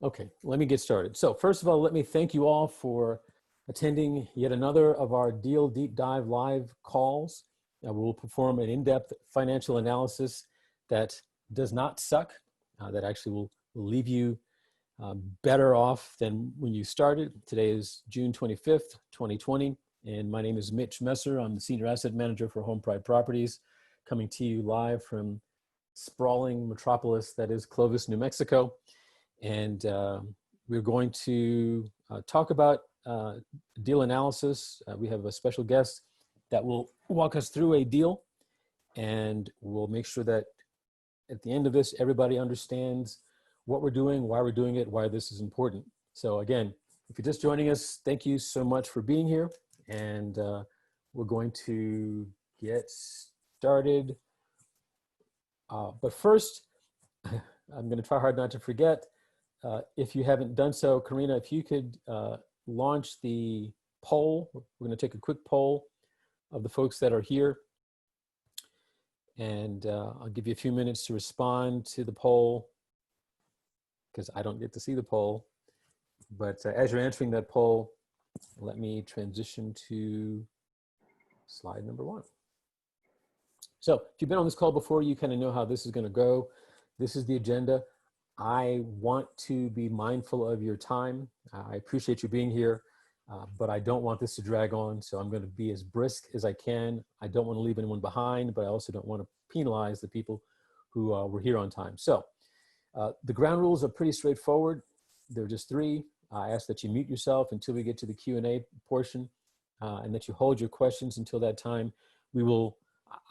Okay, let me get started. So first of all, let me thank you all for attending yet another of our Deal Deep Dive live calls. We'll perform an in-depth financial analysis that does not suck, that actually will leave you better off than when you started. Today is June 25th, 2020, and my name is Mitch Messer. I'm the Senior Asset Manager for Home Pride Properties, coming to you live from sprawling metropolis that is Clovis, New Mexico. And we're going to talk about deal analysis. We have a special guest that will walk us through a deal, and we'll make sure that at the end of this, everybody understands what we're doing, why we're doing it, why this is important. So again, if you're just joining us, thank you so much for being here. And we're going to get started. But first, I'm going to try hard not to forget. If you haven't done so, Karina, if you could launch the poll. We're going to take a quick poll of the folks that are here. And I'll give you a few minutes to respond to the poll because I don't get to see the poll. But as you're answering that poll, let me transition to slide number 1. So if you've been on this call before, you kind of know how this is going to go. This is the agenda. I want to be mindful of your time. I appreciate you being here, but I don't want this to drag on. So I'm going to be as brisk as I can. I don't want to leave anyone behind, but I also don't want to penalize the people who were here on time. So the ground rules are pretty straightforward. There are just 3. I ask that you mute yourself until we get to the Q&A portion, and that you hold your questions until that time.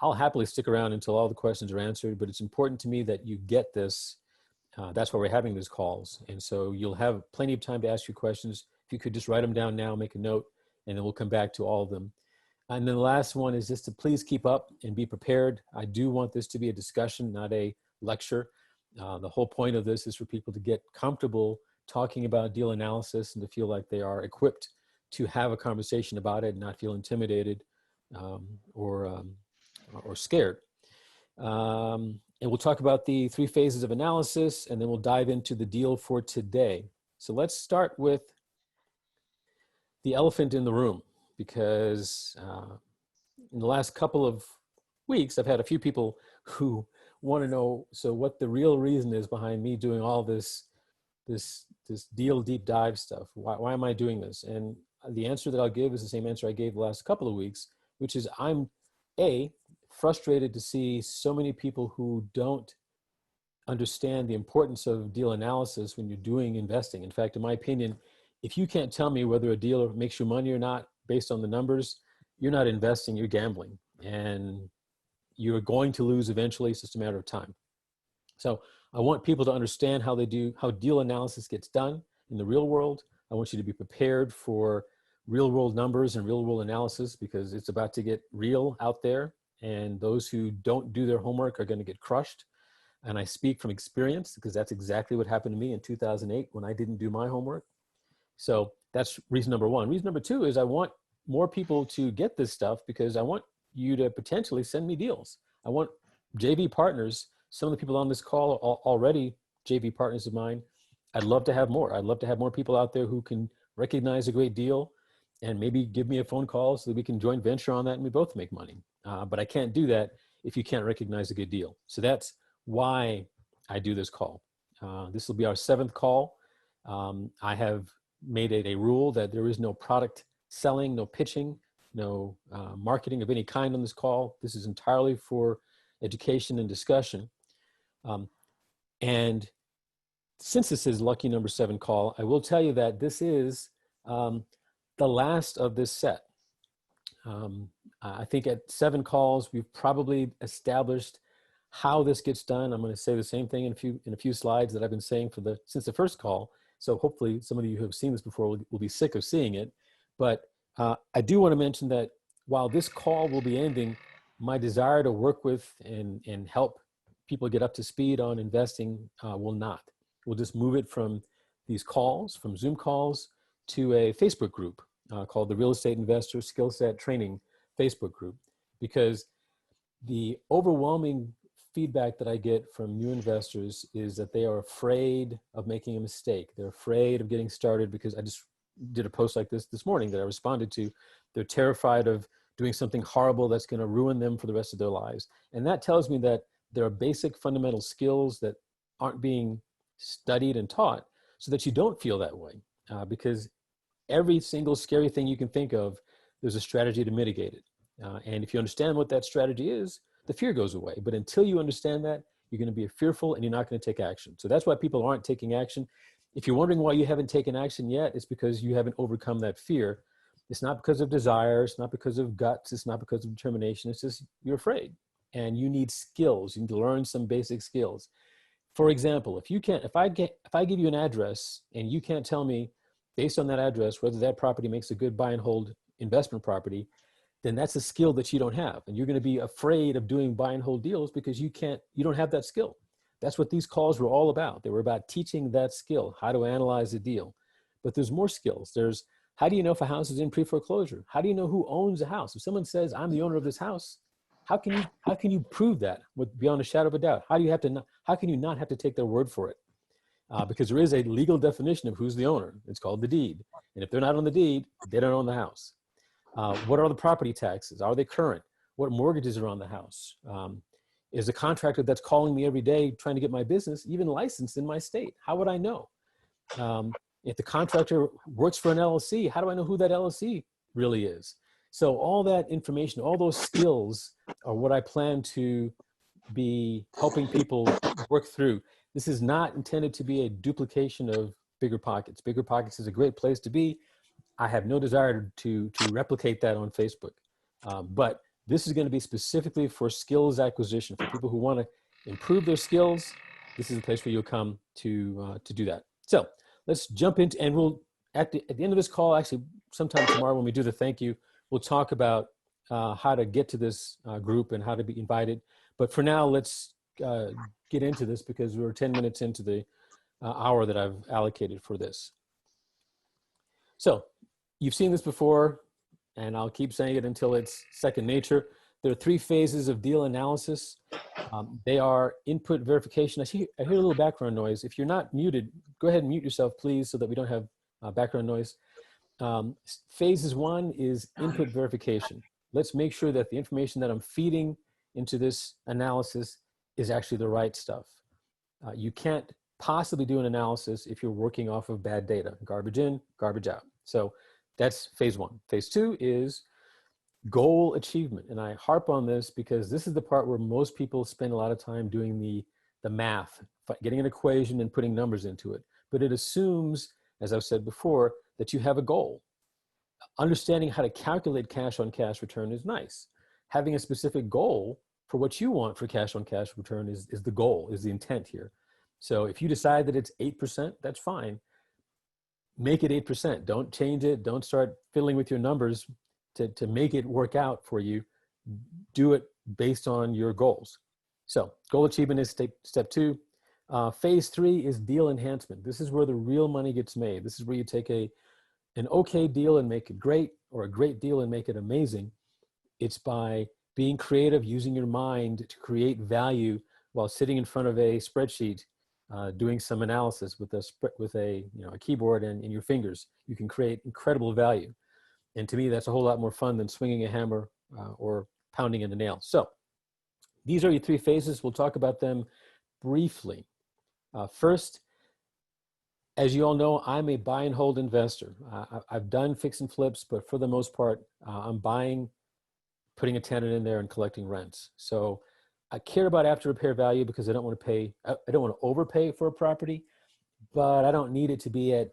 I'll happily stick around until all the questions are answered, but it's important to me that you get this. That's why we're having these calls. And so you'll have plenty of time to ask your questions. If you could just write them down now, make a note, and then we'll come back to all of them. And then the last one is just to please keep up and be prepared. I do want this to be a discussion, not a lecture. The whole point of this is for people to get comfortable talking about deal analysis and to feel like they are equipped to have a conversation about it and not feel intimidated or scared. And we'll talk about the 3 phases of analysis, and then we'll dive into the deal for today. So let's start with the elephant in the room, because in the last couple of weeks, I've had a few people who want to know, so what the real reason is behind me doing all this deal deep dive stuff. Why am I doing this? And the answer that I'll give is the same answer I gave the last couple of weeks, which is I'm frustrated to see so many people who don't understand the importance of deal analysis when you're doing investing. In fact, in my opinion, if you can't tell me whether a deal makes you money or not based on the numbers, you're not investing, you're gambling. And you're going to lose eventually. It's just a matter of time. So I want people to understand how deal analysis gets done in the real world. I want you to be prepared for real world numbers and real world analysis, because it's about to get real out there. And those who don't do their homework are going to get crushed. And I speak from experience, because that's exactly what happened to me in 2008 when I didn't do my homework. So that's reason number 1. Reason number 2 is I want more people to get this stuff, because I want you to potentially send me deals. I want JV partners. Some of the people on this call are already JV partners of mine. I'd love to have more. I'd love to have more people out there who can recognize a great deal and maybe give me a phone call so that we can joint venture on that and we both make money. But I can't do that if you can't recognize a good deal. So that's why I do this call. This will be our 7th call. I have made it a rule that there is no product selling, no pitching, no marketing of any kind on this call. This is entirely for education and discussion. And since this is lucky number 7 call, I will tell you that this is the last of this set. I think at 7 calls, we've probably established how this gets done. I'm going to say the same thing in a few slides that I've been saying since the first call. So hopefully some of you who have seen this before will be sick of seeing it. But I do want to mention that while this call will be ending, my desire to work with and help people get up to speed on investing will not. We'll just move it from these calls, from Zoom calls, to a Facebook group called the Real Estate Investor Skill Set Training Facebook group, because The overwhelming feedback that I get from new investors is that they are afraid of making a mistake. They're afraid of getting started, because I just did a post like this morning that I responded to. They're terrified of doing something horrible that's going to ruin them for the rest of their lives. And that tells me that there are basic fundamental skills that aren't being studied and taught, so that you don't feel that way. Because every single scary thing you can think of, there's a strategy to mitigate it. And if you understand what that strategy is, the fear goes away. But until you understand that, you're going to be fearful and you're not going to take action. So that's why people aren't taking action. If you're wondering why you haven't taken action yet, it's because you haven't overcome that fear. It's not because of desire. It's not because of guts. It's not because of determination. It's just you're afraid, and you need skills. You need to learn some basic skills. For example, if I give you an address and you can't tell me based on that address whether that property makes a good buy and hold investment property, then that's a skill that you don't have. And you're going to be afraid of doing buy and hold deals because you don't have that skill. That's what these calls were all about. They were about teaching that skill, how to analyze a deal. But there's more skills. There's, how do you know if a house is in pre-foreclosure? How do you know who owns a house? If someone says, I'm the owner of this house, how can you prove that beyond a shadow of a doubt? How can you not have to take their word for it? Because there is a legal definition of who's the owner. It's called the deed. And if they're not on the deed, they don't own the house. What are the property taxes? Are they current? What mortgages are on the house? Is a contractor that's calling me every day trying to get my business even licensed in my state? How would I know? If the contractor works for an LLC, how do I know who that LLC really is? So all that information, all those skills are what I plan to be helping people work through. This is not intended to be a duplication of Bigger Pockets. Bigger Pockets is a great place to be. I have no desire to replicate that on Facebook. But this is going to be specifically for skills acquisition, for people who want to improve their skills. This is a place where you'll come to do that. So let's jump into, and we'll, at the end of this call, actually sometime tomorrow when we do the thank you, we'll talk about how to get to this group and how to be invited. But for now, let's get into this because we're 10 minutes into the hour that I've allocated for this. So you've seen this before, and I'll keep saying it until it's second nature. There are 3 phases of deal analysis. They are input verification. I hear a little background noise. If you're not muted, go ahead and mute yourself, please, so that we don't have background noise. Phases 1 is input verification. Let's make sure that the information that I'm feeding into this analysis is actually the right stuff. You can't possibly do an analysis if you're working off of bad data, garbage in, garbage out. So that's phase 1. Phase 2 is goal achievement. And I harp on this because this is the part where most people spend a lot of time doing the math, getting an equation and putting numbers into it. But it assumes, as I've said before, that you have a goal. Understanding how to calculate cash on cash return is nice. Having a specific goal for what you want for cash on cash return is the goal, is the intent here. So if you decide that it's 8%, that's fine. Make it 8%. Don't change it. Don't start fiddling with your numbers to make it work out for you. Do it based on your goals. So goal achievement is step 2. Phase 3 is deal enhancement. This is where the real money gets made. This is where you take an okay deal and make it great, or a great deal and make it amazing. It's by being creative, using your mind to create value while sitting in front of a spreadsheet, doing some analysis with a keyboard and your fingers. You can create incredible value. And to me, that's a whole lot more fun than swinging a hammer or pounding in a nail. So these are your 3 phases. We'll talk about them briefly. First, as you all know, I'm a buy and hold investor. I've done fix and flips, but for the most part, I'm buying, putting a tenant in there and collecting rents. So I care about after repair value because I don't want to overpay for a property, but I don't need it to be at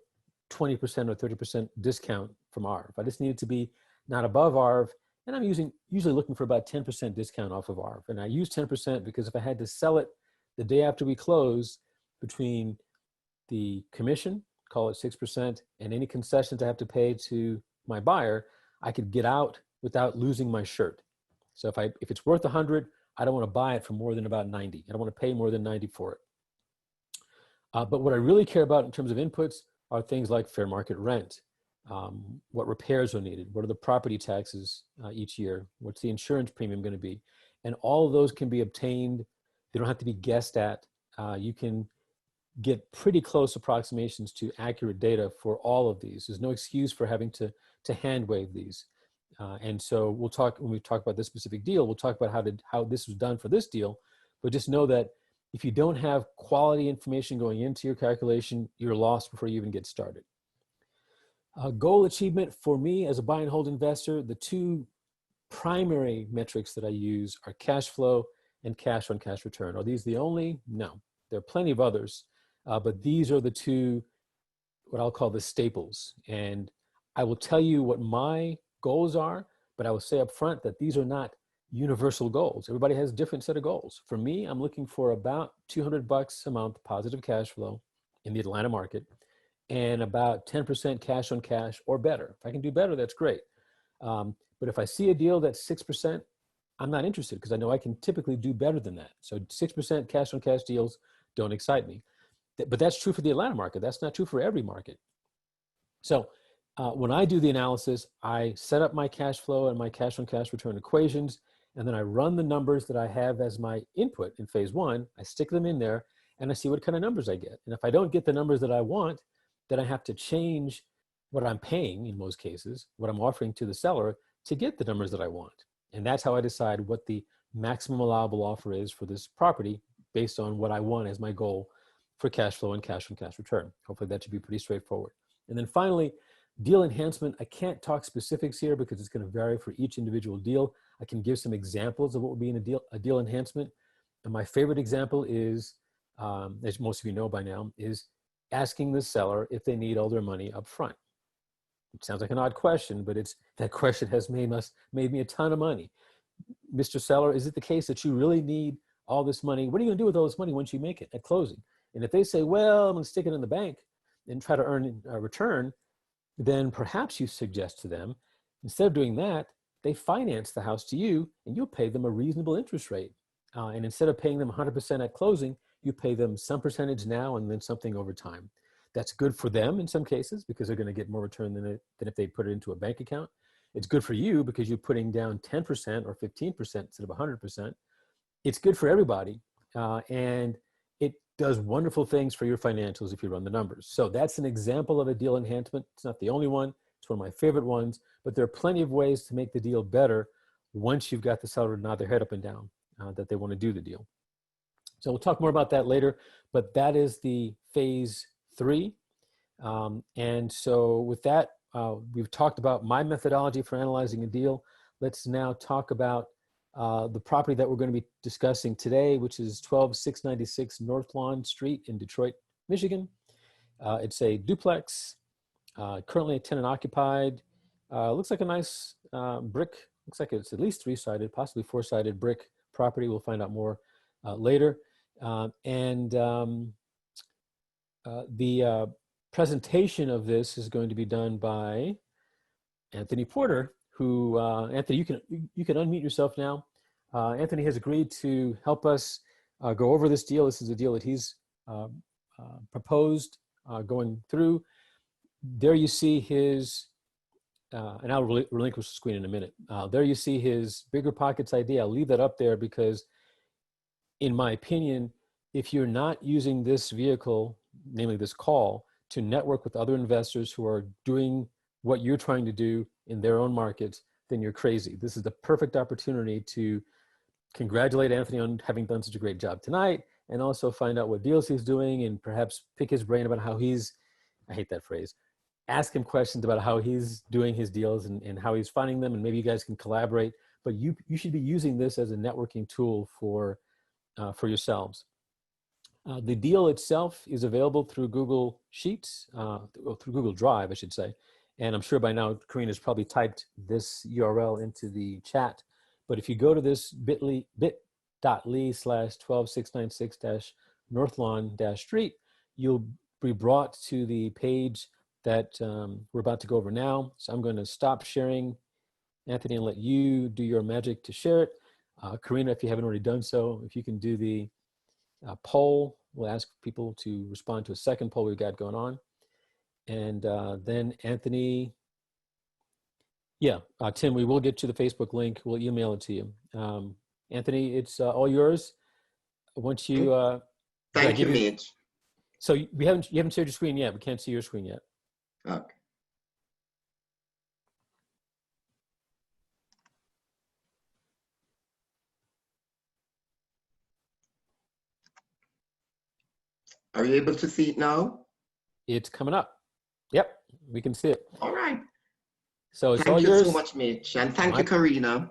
20% or 30% discount from ARV. I just need it to be not above ARV, and I'm usually looking for about 10% discount off of ARV. And I use 10% because if I had to sell it the day after we close, between the commission, call it 6%, and any concessions I have to pay to my buyer, I could get out without losing my shirt. So if it's worth 100, I don't want to buy it for more than about 90. I don't want to pay more than 90 for it. But what I really care about in terms of inputs are things like fair market rent, what repairs are needed, what are the property taxes each year, what's the insurance premium going to be, And all of those can be obtained. They don't have to be guessed at. You can get pretty close approximations to accurate data for all of these. There's no excuse for having to hand wave these. And so we'll talk, when we talk about this specific deal, we'll talk about how this was done for this deal. But just know that if you don't have quality information going into your calculation, you're lost before you even get started. Goal achievement for me as a buy and hold investor, the two primary metrics that I use are cash flow and cash on cash return. Are these the only? No, there are plenty of others, but these are the two, what I'll call the staples. And I will tell you what my goals are, but I will say up front that these are not universal goals. Everybody has a different set of goals. For me, I'm looking for about $200 a month positive cash flow in the Atlanta market and about 10% cash on cash or better. If I can do better, that's great. But if I see a deal that's 6%, I'm not interested because I know I can typically do better than that. So 6% cash on cash deals don't excite me. But that's true for the Atlanta market. That's not true for every market. So when I do the analysis, I set up my cash flow and my cash on cash return equations, and then I run the numbers that I have as my input in phase one. I stick them in there and I see what kind of numbers I get. And if I don't get the numbers that I want, then I have to change what I'm paying in most cases, what I'm offering to the seller to get the numbers that I want. And that's how I decide what the maximum allowable offer is for this property based on what I want as my goal for cash flow and cash on cash return. Hopefully that should be pretty straightforward. And then finally, deal enhancement. I can't talk specifics here because it's going to vary for each individual deal. I can give some examples of what would be in a deal enhancement. And my favorite example is, as most of you know by now, is asking the seller if they need all their money up front. It sounds like an odd question, but that question has made me a ton of money. Mr. Seller, is it the case that you really need all this money? What are you going to do with all this money once you make it at closing? And if they say, well, I'm going to stick it in the bank and try to earn a return, then perhaps you suggest to them, instead of doing that, they finance the house to you and you'll pay them a reasonable interest rate. And instead of paying them 100% at closing, you pay them some percentage now and then something over time. That's good for them in some cases because they're going to get more return than if they put it into a bank account. It's good for you because you're putting down 10% or 15% instead of 100%. It's good for everybody. And it does wonderful things for your financials if you run the numbers. So that's an example of a deal enhancement. It's not the only one. It's one of my favorite ones, but there are plenty of ways to make the deal better once you've got the seller to nod their head up and down that they want to do the deal. So we'll talk more about that later, but that is the phase 3. And so with that, we've talked about my methodology for analyzing a deal. Let's now talk about the property that we're going to be discussing today, which is 12696 North Lawn Street in Detroit, Michigan. It's a duplex, currently tenant occupied. Looks like a nice brick. Looks like it's at least 3-sided, possibly 4-sided brick property. We'll find out more later. The presentation of this is going to be done by Anthony Porter, who, Anthony, you can unmute yourself now. Anthony has agreed to help us go over this deal. This is a deal that he's proposed going through. There you see his, and I'll relinquish the screen in a minute. There you see his Bigger Pockets idea. I'll leave that up there because, in my opinion, if you're not using this vehicle, namely this call, to network with other investors who are doing what you're trying to do in their own markets, then you're crazy. This is the perfect opportunity to congratulate Anthony on having done such a great job tonight, and also find out what deals he's doing and perhaps pick his brain about how he's, I hate that phrase, ask him questions about how he's doing his deals and how he's finding them, and maybe you guys can collaborate. But you should be using this as a networking tool for yourselves. The deal itself is available through Google Sheets, through Google Drive, I should say. And I'm sure by now, Karina's probably typed this URL into the chat. But if you go to this bit.ly/12696-Northlawn-Street, you'll be brought to the page that we're about to go over now. So I'm going to stop sharing, Anthony, and let you do your magic to share it. Karina, if you haven't already done so, if you can do the poll, we'll ask people to respond to a second poll we've got going on. And then Anthony, Tim, we will get to the Facebook link. We'll email it to you. Anthony, it's all yours. Once you, did I Thank you, give you, Mitch. so you haven't shared your screen yet. We can't see your screen yet. Okay. Are you able to see it now? It's coming up. Yep, we can see it. All right. So it's all Thank you so yours. much, Mitch. And thank you, Karina.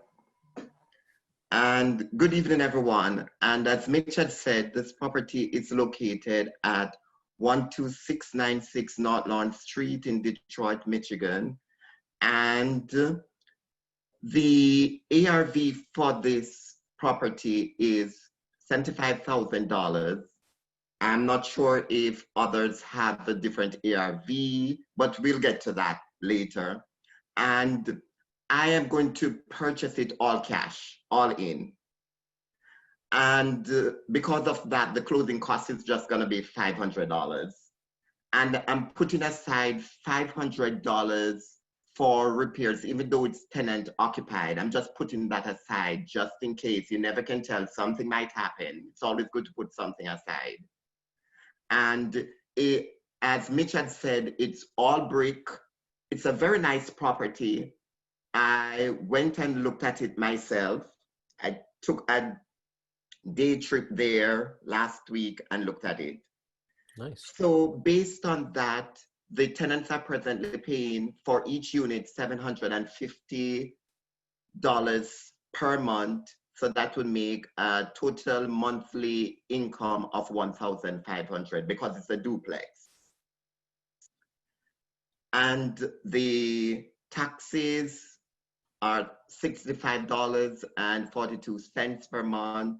And good evening, everyone. And as Mitch had said, this property is located at 12696 North Lawrence Street in Detroit, Michigan. And the ARV for this property is $75,000. I'm not sure if others have a different ARV, but we'll get to that later. And I am going to purchase it all cash, all in. And because of that, the closing cost is just gonna be $500. And I'm putting aside $500 for repairs, even though it's tenant occupied. I'm just putting that aside just in case. You never can tell, something might happen. It's always good to put something aside. And as Mitch had said, it's all brick. It's a very nice property. I went and looked at it myself. I took a day trip there last week and looked at it. Nice. So based on that, the tenants are presently paying for each unit $750 per month. So that would make a total monthly income of $1,500 because it's a duplex. And the taxes are $65.42 per month,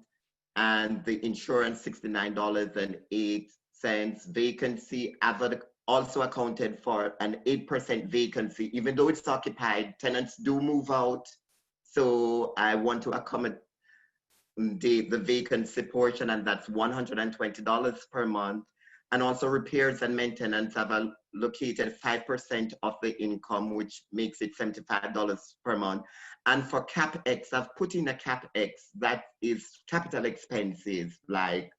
and the insurance $69.08. Vacancy, I've also accounted for an 8% vacancy. Even though it's occupied, tenants do move out. So I want to accommodate the vacancy portion, and that's $120 per month. And also repairs and maintenance have allocated 5% of the income, which makes it $75 per month. And for CapEx, I've put in a CapEx that is capital expenses, like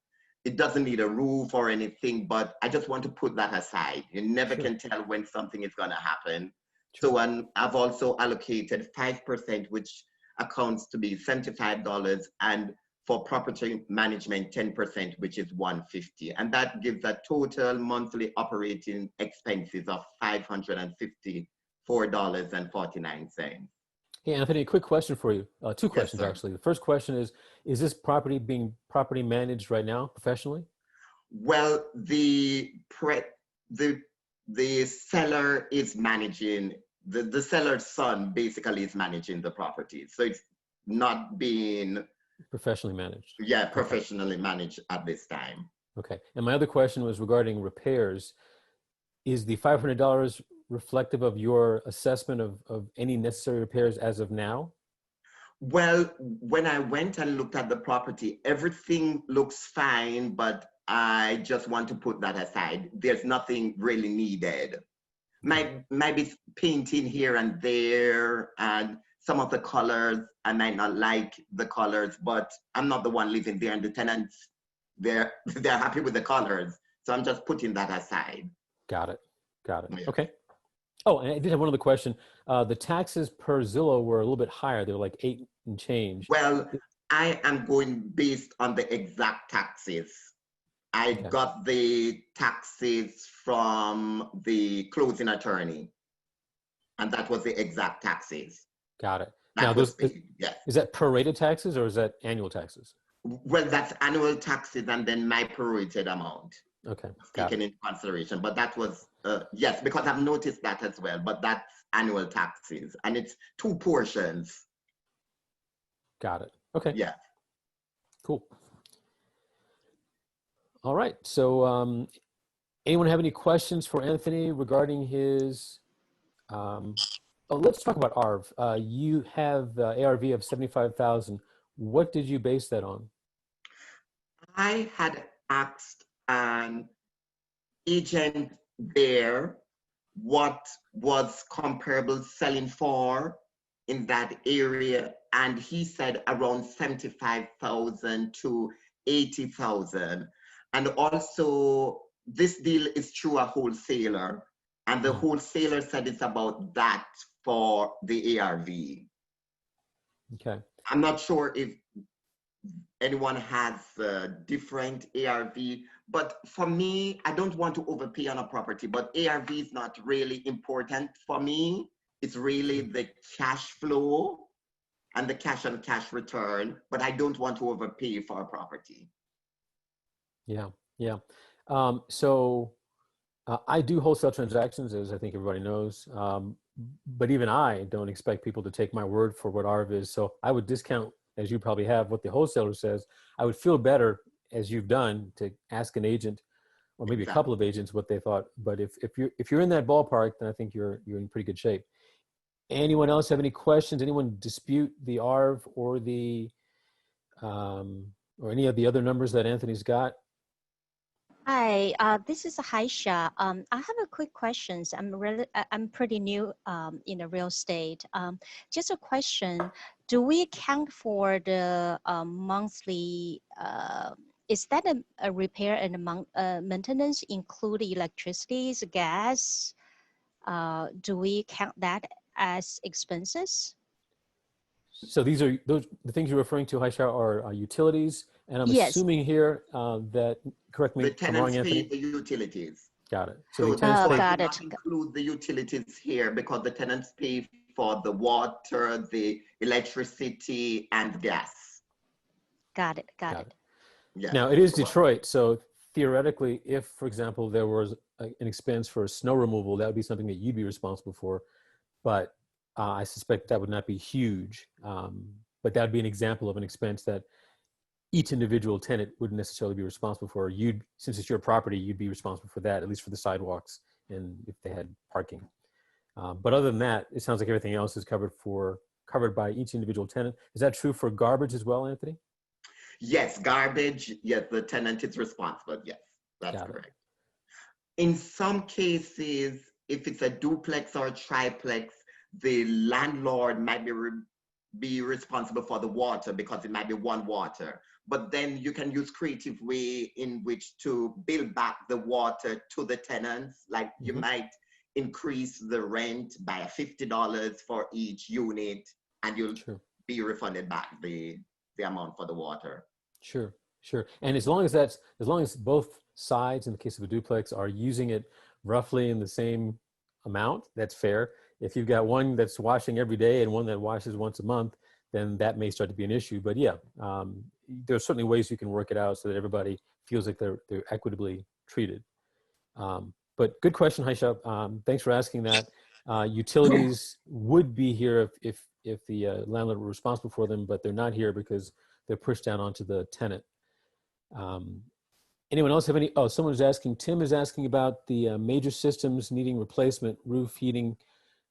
it doesn't need a roof or anything, but I just want to put that aside. You never can tell when something is gonna happen. So I've also allocated 5%, which accounts to be $75, and for property management, 10%, which is $150. And that gives a total monthly operating expenses of $554.49. Hey, Anthony, a quick question for you. Two questions, Yes, actually. The first question is this property being property managed right now professionally? Well, the seller is managing, the seller's son basically is managing the property. So it's not being Professionally managed. Yeah, professionally managed at this time. Okay. And my other question was regarding repairs. Is the $500 reflective of your assessment of any necessary repairs as of now? Well, when I went and looked at the property, everything looks fine, but I just want to put that aside. There's nothing really needed. Might be painting here and there, and some of the colors, I might not like the colors, but I'm not the one living there, and the tenants, they're happy with the colors. So I'm just putting that aside. Got it. Got it. Yeah. Okay. Oh, and I did have one other question. The taxes per Zillow were a little bit higher. They were like 8 and change. Well, I am going based on the exact taxes. I got the taxes from the closing attorney, and that was the exact taxes. Got it. Now, is that prorated taxes or is that annual taxes? Well, that's annual taxes and then my prorated amount. Okay. Taken into consideration. But that was, yes, because I've noticed that as well, but that's annual taxes and it's 2 portions. Got it. Okay. Yeah. Cool. All right. So anyone have any questions for Anthony regarding his, let's talk about ARV. You have ARV of 75,000. What did you base that on? I had asked an agent there what was comparable selling for, in that area, and he said around 75,000 to 80,000. And also, this deal is through a wholesaler, and the wholesaler said it's about that for the ARV. Okay. I'm not sure if anyone has a different ARV, but for me, I don't want to overpay on a property, but ARV is not really important for me. It's really the cash flow and the cash on cash return, but I don't want to overpay for a property. Yeah, yeah. So I do wholesale transactions, as I think everybody knows, but even I don't expect people to take my word for what ARV is. So I would discount, as you probably have, what the wholesaler says. I would feel better, as you've done, to ask an agent or maybe a couple of agents what they thought. But if you're in that ballpark, then I think you're in pretty good shape. Anyone else have any questions? Anyone dispute the ARV or the or any of the other numbers that Anthony's got? Hi, this is Haisha. I have a quick question. I'm pretty new in the real estate. Just a question: do we account for the monthly? Is that a repair and maintenance include electricity, gas? Do we count that as expenses? So these are the things you're referring to, Haisha, are utilities, and I'm assuming here that, correct me if I'm wrong, Anthony. The Got utilities. it. So the tenants I pay. did not include the utilities here because the tenants pay for the water, the electricity, and gas. Got it. Yeah. Now it is Detroit, so theoretically, if, for example, there was an expense for snow removal, that would be something that you'd be responsible for. But I suspect that would not be huge. But that would be an example of an expense that each individual tenant wouldn't necessarily be responsible for. Since it's your property, you'd be responsible for that, at least for the sidewalks and if they had parking. But other than that, it sounds like everything else is covered by each individual tenant. Is that true for garbage as well, Anthony? Yes, garbage. Yes, the tenant is responsible. Yes, that's correct. In some cases, if it's a duplex or a triplex, the landlord might be responsible for the water because it might be one water. But then you can use creative way in which to bill back the water to the tenants. Like you might increase the rent by $50 for each unit, and you'll be refunded back the amount for the water. Sure. And as long as both sides, in the case of a duplex, are using it roughly in the same amount, that's fair. If you've got one that's washing every day and one that washes once a month, then that may start to be an issue. But yeah, there's certainly ways you can work it out so that everybody feels like they're equitably treated. But good question, Haisha. Thanks for asking that. Utilities would be here if the landlord were responsible for them, but they're not here because they're pushed down onto the tenant. Anyone else have any? Oh, someone's asking, Tim is asking about the major systems needing replacement: roof, heating,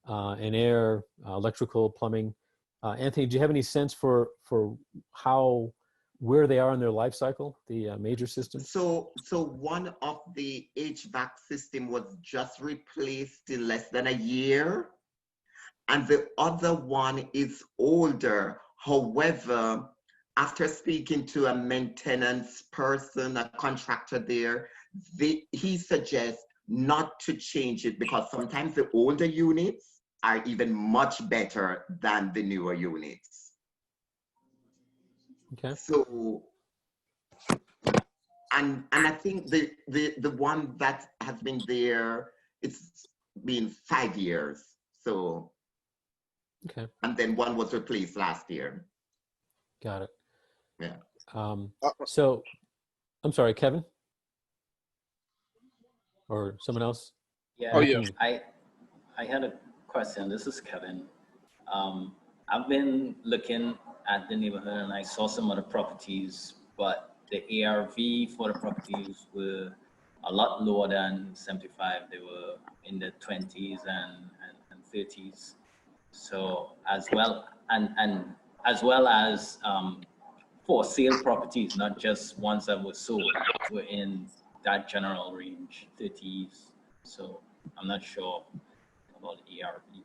and air, electrical, plumbing. Anthony, do you have any sense for where they are in their life cycle, the major systems? So one of the HVAC system was just replaced in less than a year, and the other one is older. However, after speaking to a maintenance person, a contractor there, he suggests not to change it because sometimes the older units are even much better than the newer units. Okay. So, and I think the one that has been there, it's been 5 years. So, okay. And then one was replaced last year. Got it. Yeah. So, I'm sorry, Kevin? Or someone else? Yeah. Oh, yeah. I had a question. This is Kevin. I've been looking at the neighborhood and I saw some other properties, but the ARV for the properties were a lot lower than 75. They were in the 20s and 30s. So as well as for sale properties, not just ones that were sold, were in that general range, 30s. So I'm not sure about the ARV.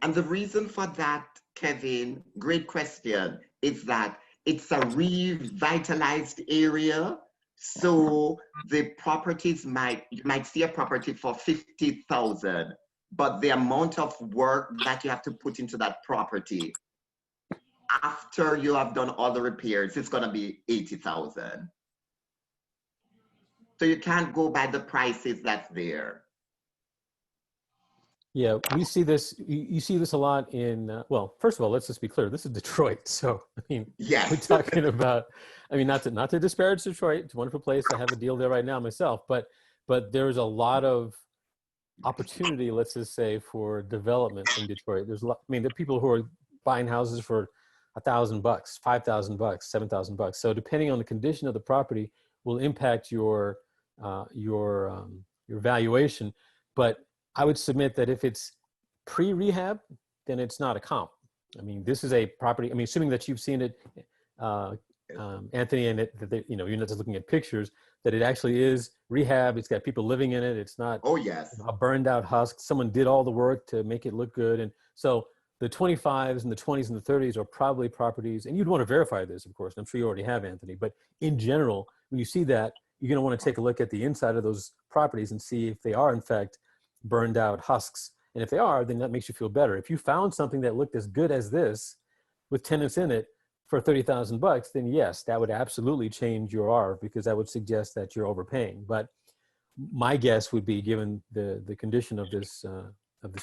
And the reason for that, Kevin, great question, is that it's a revitalized area. So the properties you might see a property for 50,000, but the amount of work that you have to put into that property after you have done all the repairs, it's gonna be 80,000. So you can't go by the prices that's there. Yeah, we see this. You see this a lot in. Well, first of all, let's just be clear. This is Detroit, so I mean, Yes. we're talking about. I mean, not to disparage Detroit. It's a wonderful place. I have a deal there right now myself, but there's a lot of opportunity. Let's just say for development in Detroit. There's a lot. I mean, there are people who are buying houses for $1,000, $5,000, $7,000. So depending on the condition of the property, will impact your valuation, but I would submit that if it's pre-rehab, then it's not a comp. I mean, this is a property. I mean, assuming that you've seen it, Anthony, and you're not just looking at pictures. That it actually is rehab. It's got people living in it. It's not. Oh yes. A burned out husk. Someone did all the work to make it look good, and so the 25s and the 20s and the 30s are probably properties. And you'd want to verify this, of course. And I'm sure you already have, Anthony. But in general, when you see that, you're going to want to take a look at the inside of those properties and see if they are in fact burned out husks. And if they are, then that makes you feel better. If you found something that looked as good as this with tenants in it for $30,000, then yes, that would absolutely change your R, because that would suggest that you're overpaying. But my guess would be, given the condition of this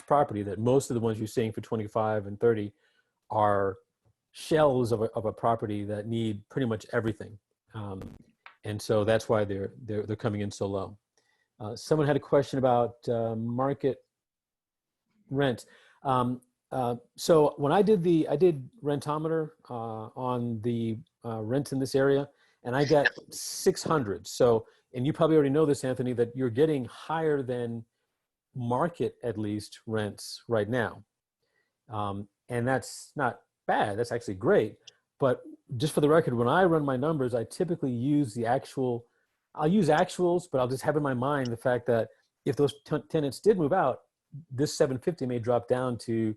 property, that most of the ones you're seeing for 25 and 30 are shells of a property that need pretty much everything. And so that's why they're coming in so low. Someone had a question about market rent. So when I did Rentometer on the rent in this area, and I got 600. So, and you probably already know this, Anthony, that you're getting higher than market, at least, rents right now. And that's not bad. That's actually great. But just for the record, when I run my numbers, I typically use I'll use actuals, but I'll just have in my mind the fact that if those tenants did move out, this 750 may drop down to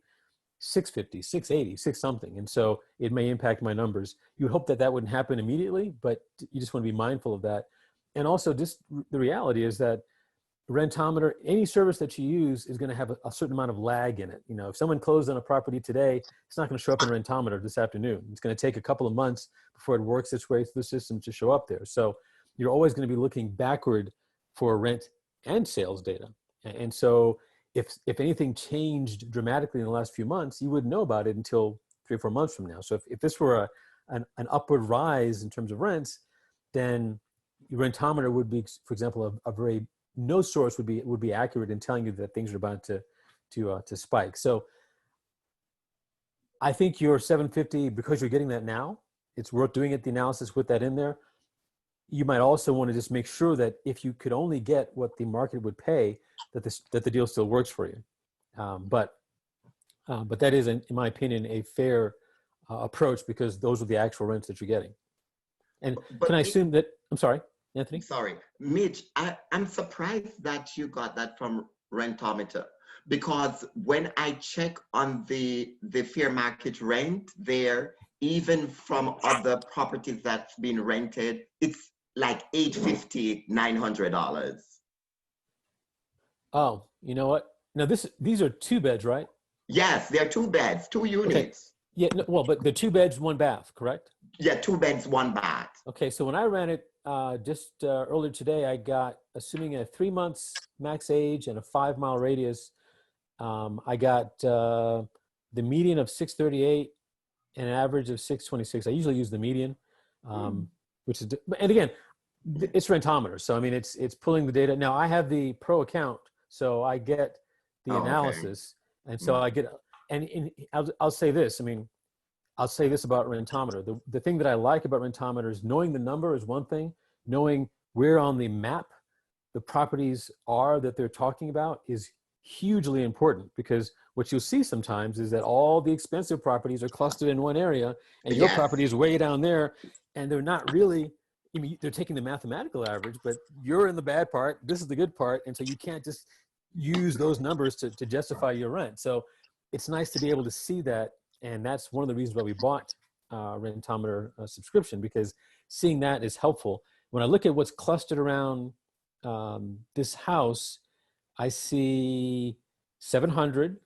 650, 680, 6 something. And so it may impact my numbers. You hope that that wouldn't happen immediately, but you just want to be mindful of that. And also, just the reality is that Rentometer, any service that you use is going to have a certain amount of lag in it. You know, if someone closed on a property today, it's not going to show up in Rentometer this afternoon. It's going to take a couple of months before it works its way through the system to show up there. So you're always going to be looking backward for rent and sales data. And so if anything changed dramatically in the last few months, you wouldn't know about it until 3 or 4 months from now. So if this were an upward rise in terms of rents, then your Rentometer would be, for example, no source would be accurate in telling you that things are about to spike. So I think your 750, because you're getting that now, it's worth doing the analysis with that in there. You might also want to just make sure that if you could only get what the market would pay, that the deal still works for you. But that is, in my opinion, a fair approach, because those are the actual rents that you're getting. And can I assume that, I'm sorry, Anthony? Sorry, Mitch, I'm surprised that you got that from Rentometer, because when I check on the fair market rent there, even from other properties that's been rented, it's like $850, $900. Oh, you know what? Now these are 2 beds, right? Yes, they're 2 beds, 2 units. Okay. Yeah, no, well, but the 2 beds, 1 bath, correct? Yeah, 2 beds, 1 bath. Okay, so when I ran it just earlier today, I got, assuming a 3 months max age and a 5-mile radius, I got the median of 638 and an average of 626. I usually use the median, which is, and again, it's Rentometer. So, I mean, it's pulling the data. Now I have the pro account, so I get the analysis. Okay. And so I get, and I'll say this, I mean, I'll say this about Rentometer. The thing that I like about Rentometer is knowing the number is one thing, knowing where on the map the properties are that they're talking about is hugely important, because what you'll see sometimes is that all the expensive properties are clustered in one area, and your property is way down there, and they're not really, I mean, they're taking the mathematical average, but you're in the bad part, this is the good part, and so you can't just use those numbers to justify your rent. So it's nice to be able to see that. And that's one of the reasons why we bought Rentometer subscription, because seeing that is helpful. When I look at what's clustered around this house, I see 700,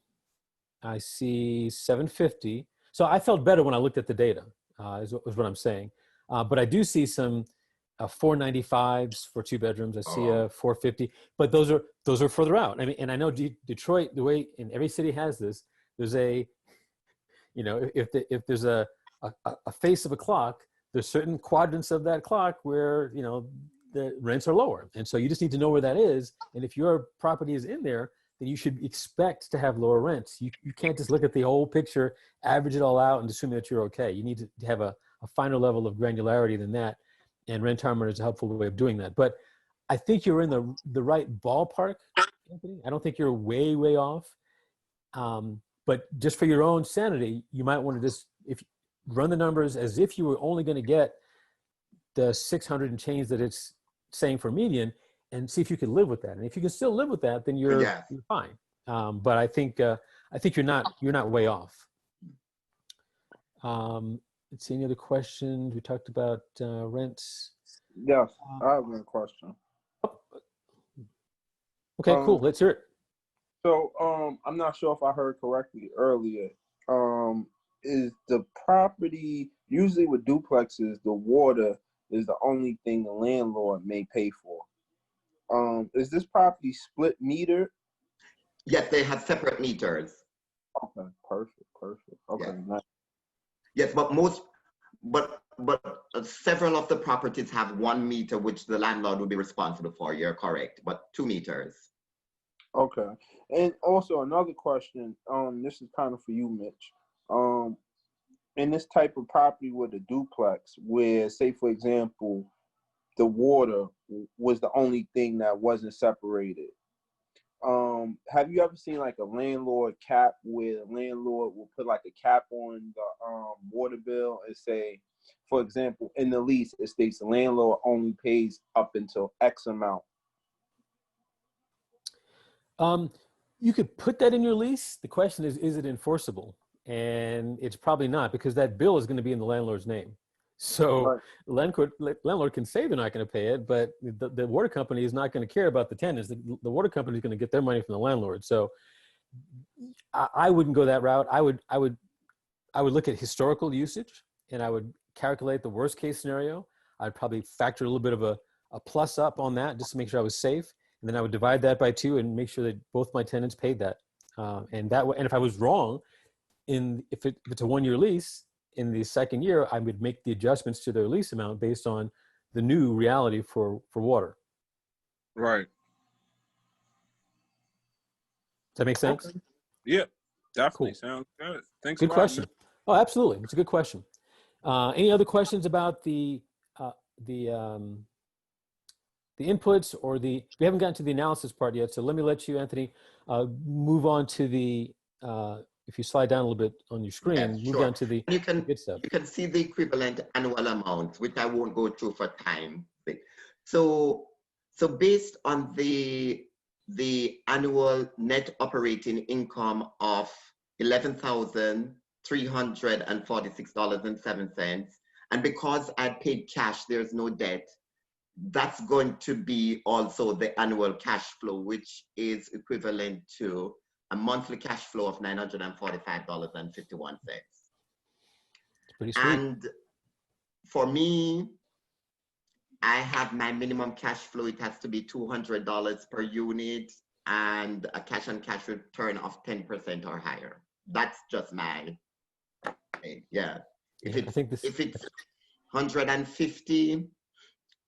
I see 750. So I felt better when I looked at the data, is what I'm saying. But I do see some 495s for 2 bedrooms. I see a 450, but those are further out. I mean, and I know Detroit, the way in every city has this, there's a, you know, if there's a face of a clock, there's certain quadrants of that clock where, you know, the rents are lower. And so you just need to know where that is. And if your property is in there, then you should expect to have lower rents. You can't just look at the whole picture, average it all out, and assume that you're okay. You need to have a finer level of granularity than that. And Rentometer is a helpful way of doing that. But I think you're in the right ballpark, Anthony. I don't think you're way, way off. But just for your own sanity, you might want to just run the numbers as if you were only going to get the 600 and change that it's saying for median, and see if you can live with that. And if you can still live with that, then you're fine. But I think you're not way off. Let's see, any other questions? We talked about rents. Yes, I have one question. Okay, cool. Let's hear it. So I'm not sure if I heard correctly earlier. Is the property, usually with duplexes, the water is the only thing the landlord may pay for. Is this property split meter? Yes, they have separate meters. Okay, perfect. Okay, Yeah. nice. Yes, but several of the properties have 1 meter, which the landlord will be responsible for. You're correct, but 2 meters. Okay, and also another question. This is kind of for you, Mitch. In this type of property with a duplex, where, say, for example, the water was the only thing that wasn't separated. Have you ever seen like a landlord cap, where the landlord will put like a cap on the water bill and say, for example, in the lease, it states the landlord only pays up until X amount? You could put that in your lease. The question is it enforceable? And it's probably not, because that bill is going to be in the landlord's name. So Right. landlord can say they're not going to pay it, but the water company is not going to care about the tenants. The water company is going to get their money from the landlord. So I wouldn't go that route. I would look at historical usage, and I would calculate the worst case scenario. I'd probably factor a little bit of a plus up on that just to make sure I was safe. And then I would divide that by 2 and make sure that both my tenants paid that. And that way, and if I was wrong, if it's a 1-year lease, in the second year, I would make the adjustments to their lease amount based on the new reality for water. Right. Does that make sense? Okay. Yeah, definitely. Cool. Sounds good. Thanks. Good question. Oh, absolutely. It's a good question. Any other questions about the inputs or we haven't gotten to the analysis part yet. So let me let you, Anthony, move on to the, if you slide down a little bit on your screen, move down to the good stuff. You can see the equivalent annual amount, which I won't go through for time. So based on the annual net operating income of $11,346.07, and because I paid cash, there's no debt, that's going to be also the annual cash flow, which is equivalent to a monthly cash flow of $945.51. Pretty sweet. And for me, I have my minimum cash flow. It has to be $200 per unit and a cash on cash return of 10% or higher. That's just my, yeah. If it's 150,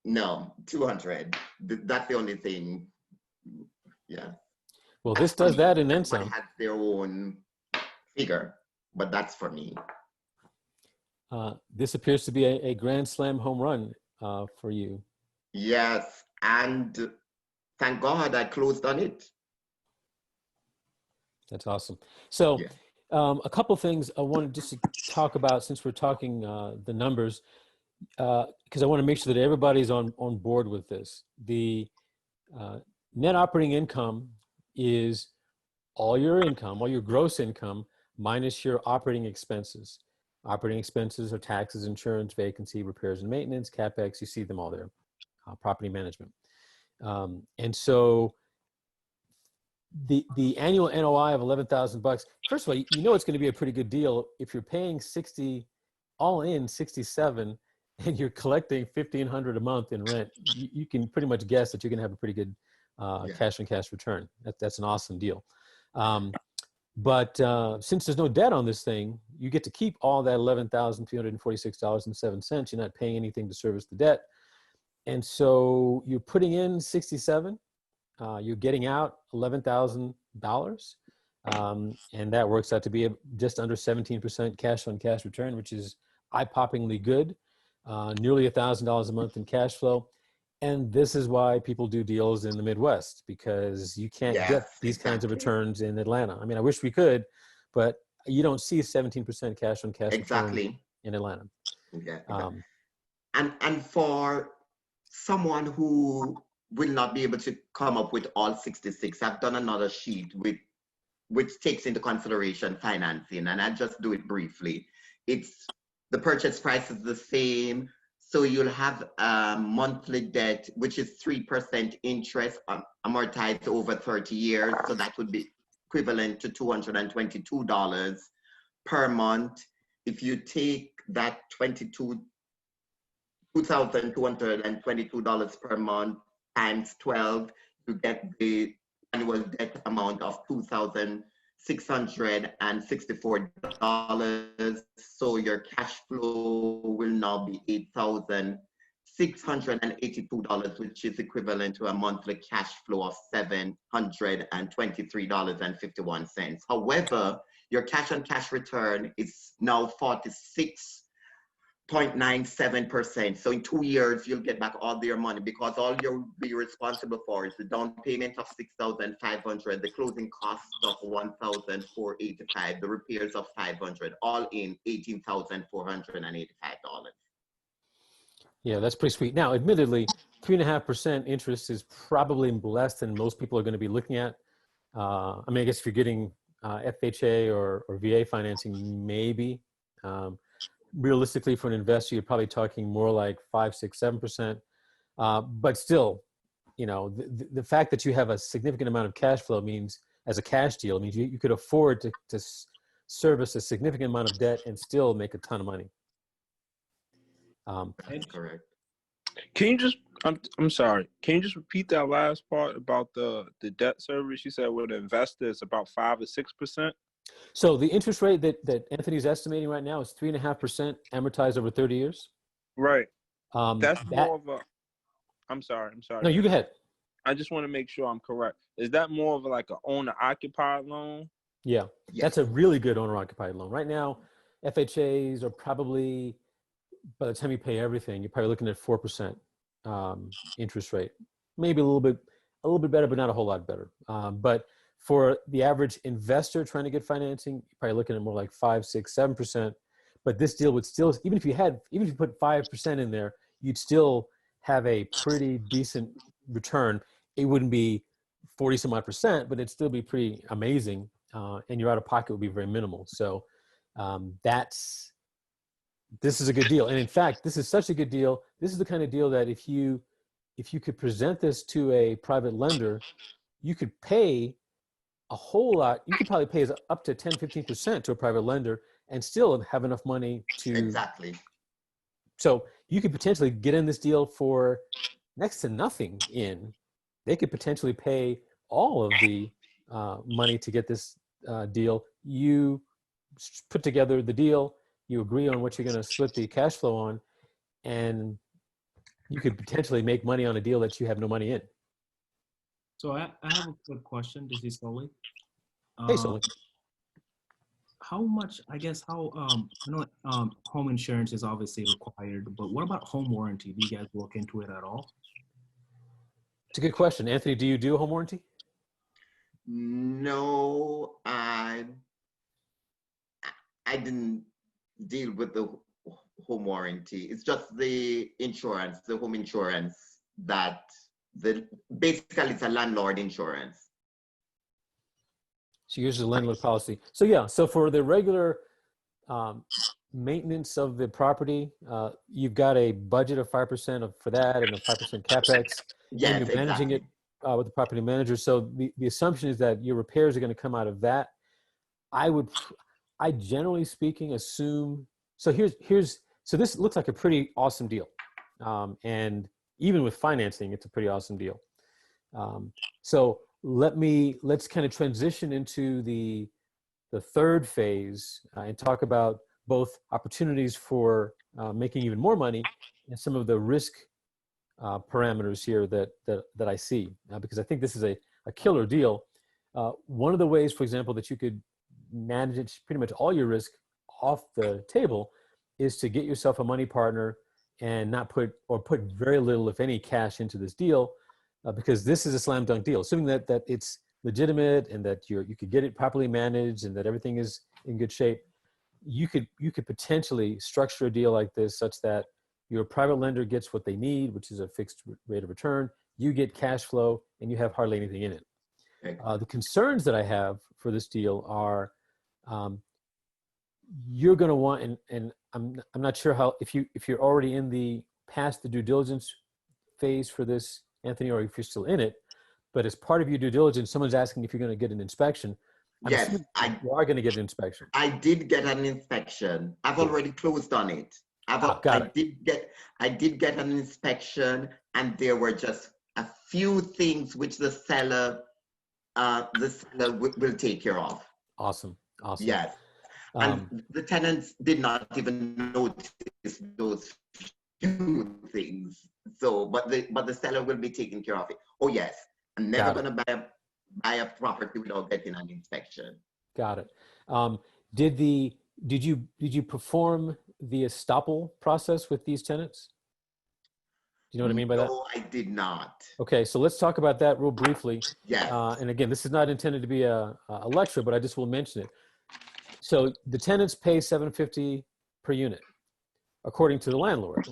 no, 200. That's the only thing. Yeah. Well, this does that and then some. Everybody has their own figure, but that's for me. This appears to be a grand slam home run for you. Yes, and thank God I closed on it. That's awesome. So Yeah. a couple things I wanted just to talk about, since we're talking the numbers, because I want to make sure that everybody's on board with this. The net operating income is all your income, all your gross income, minus your operating expenses. Operating expenses are taxes, insurance, vacancy, repairs and maintenance, CapEx, you see them all there, property management. And so the annual NOI of $11,000, first of all, you know it's going to be a pretty good deal if you're paying 60, all in 67, and you're collecting $1,500 a month in rent. You can pretty much guess that you're going to have a pretty good cash on cash return. That's an awesome deal. But since there's no debt on this thing, you get to keep all that $11,346.07. You're not paying anything to service the debt. And so you're putting in 67, you're getting out $11,000. And that works out to be just under 17% cash on cash return, which is eye-poppingly good. Nearly $1,000 a month in cash flow. And this is why people do deals in the Midwest, because you can't get these kinds of returns in Atlanta. I mean, I wish we could, but you don't see 17% cash on cash return in Atlanta. And for someone who will not be able to come up with all 66, I've done another sheet which takes into consideration financing, and I'll just do it briefly. It's the purchase price is the same. So you'll have a monthly debt, which is 3% interest amortized over 30 years. So that would be equivalent to $222 per month. If you take that $2,222 per month times 12, you get the annual debt amount of $2,664. So your cash flow will now be $8,682, which is equivalent to a monthly cash flow of $723.51. However, your cash on cash return is now 46.97%. So in 2 years, you'll get back all your money, because all you'll be responsible for is the down payment of $6,500, the closing costs of $1,485, the repairs of $500, all in $18,485. Yeah, that's pretty sweet. Now, admittedly, 3.5% interest is probably less than most people are going to be looking at. I mean, I guess if you're getting FHA or VA financing, maybe. Realistically, for an investor, you're probably talking more like 5, 6, 7%. But still, you know, the fact that you have a significant amount of cash flow means, as a cash deal, means you could afford to service a significant amount of debt and still make a ton of money. That's correct. Can you just, I'm sorry, can you just repeat that last part about the debt service? You said with an investor, it's about 5 or 6%? So the interest rate that Anthony's estimating right now is 3.5% amortized over 30 years. Right. That's more of a, I'm sorry. No, you go ahead. I just want to make sure I'm correct. Is that more of like an owner-occupied loan? Yeah, that's a really good owner-occupied loan. Right now, FHAs are probably, by the time you pay everything, you're probably looking at 4% interest rate. Maybe a little bit better, but not a whole lot better. But for the average investor trying to get financing, you're probably looking at more like 5, 6, 7%. But this deal would still, even if you put 5% in there, you'd still have a pretty decent return. It wouldn't be 40 some odd percent, but it'd still be pretty amazing. And your out of pocket would be very minimal. So this is a good deal. And in fact, this is such a good deal. This is the kind of deal that if you could present this to a private lender, you could pay a whole lot. You could probably pay up to 10, 15% to a private lender and still have enough money to. Exactly. So you could potentially get in this deal for next to nothing in. They could potentially pay all of the money to get this deal. You put together the deal, you agree on what you're going to split the cash flow on, and you could potentially make money on a deal that you have no money in. So I have a quick question. This is Sully. Hey, Sully. How much, I know home insurance is obviously required, but what about home warranty? Do you guys look into it at all? It's a good question. Anthony, do you do a home warranty? No, I didn't deal with the home warranty. It's just the insurance, the home insurance that basically it's a landlord insurance. So here's the landlord policy. So yeah, so for the regular maintenance of the property, you've got a budget of 5% for that and a 5% CapEx, Yes, and you're managing exactly. it with the property manager. So the assumption is that your repairs are going to come out of that. I generally speaking assume, so so this looks like a pretty awesome deal. And even with financing, it's a pretty awesome deal. So let's kind of transition into the third phase and talk about both opportunities for making even more money and some of the risk parameters here that I see, because I think this is a killer deal. One of the ways, for example, that you could manage pretty much all your risk off the table is to get yourself a money partner and not put very little, if any, cash into this deal, because this is a slam dunk deal. Assuming that it's legitimate and that you could get it properly managed and that everything is in good shape, you could potentially structure a deal like this such that your private lender gets what they need, which is a fixed rate of return. You get cash flow, and you have hardly anything in it. Okay. The concerns that I have for this deal are you're going to want, and I'm not sure how, if you're already in past the due diligence phase for this, Anthony, or if you're still in it, but as part of your due diligence, someone's asking if you're going to get an inspection. Yes, you are going to get an inspection. I did get an inspection. I've already closed on it. Got it. I did get an inspection, and there were just a few things which the seller will take care of. Awesome. Yes. And the tenants did not even notice those few things. So, but the seller will be taking care of it. Oh yes, I'm never going to buy a property without getting an inspection. Got it. Did you perform the estoppel process with these tenants? Do you know what I mean by that? No, I did not. Okay, so let's talk about that real briefly. Yes. And again, this is not intended to be a lecture, but I just will mention it. So the tenants pay $750 per unit, according to the landlord.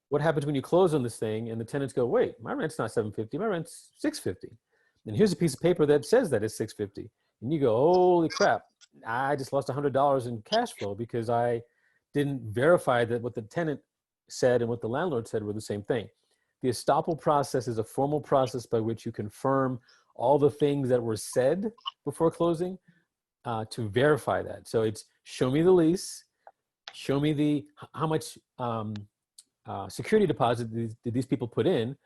What happens when you close on this thing and the tenants go, wait, my rent's not $750, my rent's $650. And here's a piece of paper that says that it's $650. And you go, holy crap, I just lost $100 in cash flow because I didn't verify that what the tenant said and what the landlord said were the same thing. The estoppel process is a formal process by which you confirm all the things that were said before closing to verify that. So it's show me the lease, show me how much security deposit did these people put in,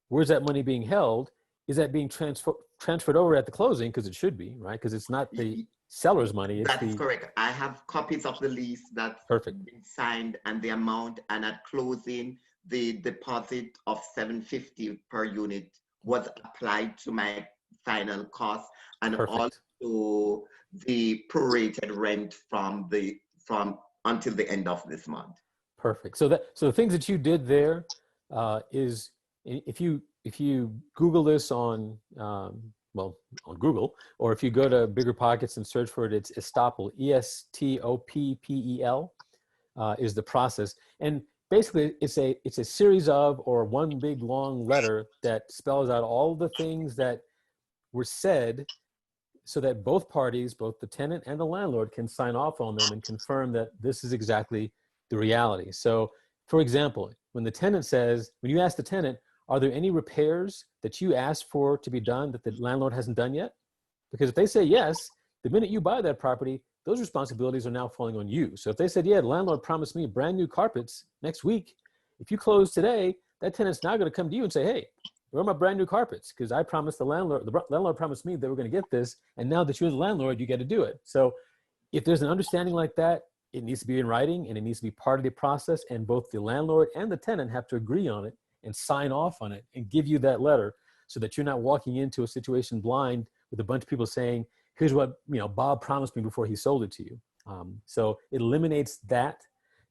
where's that money being held, is that being transferred over at the closing, because it should be, right? Because it's not the seller's money. That's correct. I have copies of the lease that's perfect, been signed and the amount, and at closing, the deposit of $750 per unit was applied to my final cost, and perfect. Also the prorated rent from until the end of this month. Perfect. So the things that you did there is if you Google this on Google, or if you go to Bigger Pockets and search for it, it's estoppel, ESTOPPEL is the process. And basically it's a series of, or one big long letter that spells out all the things that were said so that both parties, both the tenant and the landlord, can sign off on them and confirm that this is exactly the reality. So for example, when you ask the tenant, are there any repairs that you asked for to be done that the landlord hasn't done yet? Because if they say yes, the minute you buy that property, those responsibilities are now falling on you. So if they said, yeah, the landlord promised me brand new carpets next week, if you close today, that tenant's now going to come to you and say, hey, where are my brand new carpets? Because I promised the landlord promised me they were going to get this, and now that you're the landlord, you got to do it. So if there's an understanding like that, it needs to be in writing and it needs to be part of the process, and both the landlord and the tenant have to agree on it and sign off on it and give you that letter, so that you're not walking into a situation blind with a bunch of people saying, here's what Bob promised me before he sold it to you. So it eliminates that.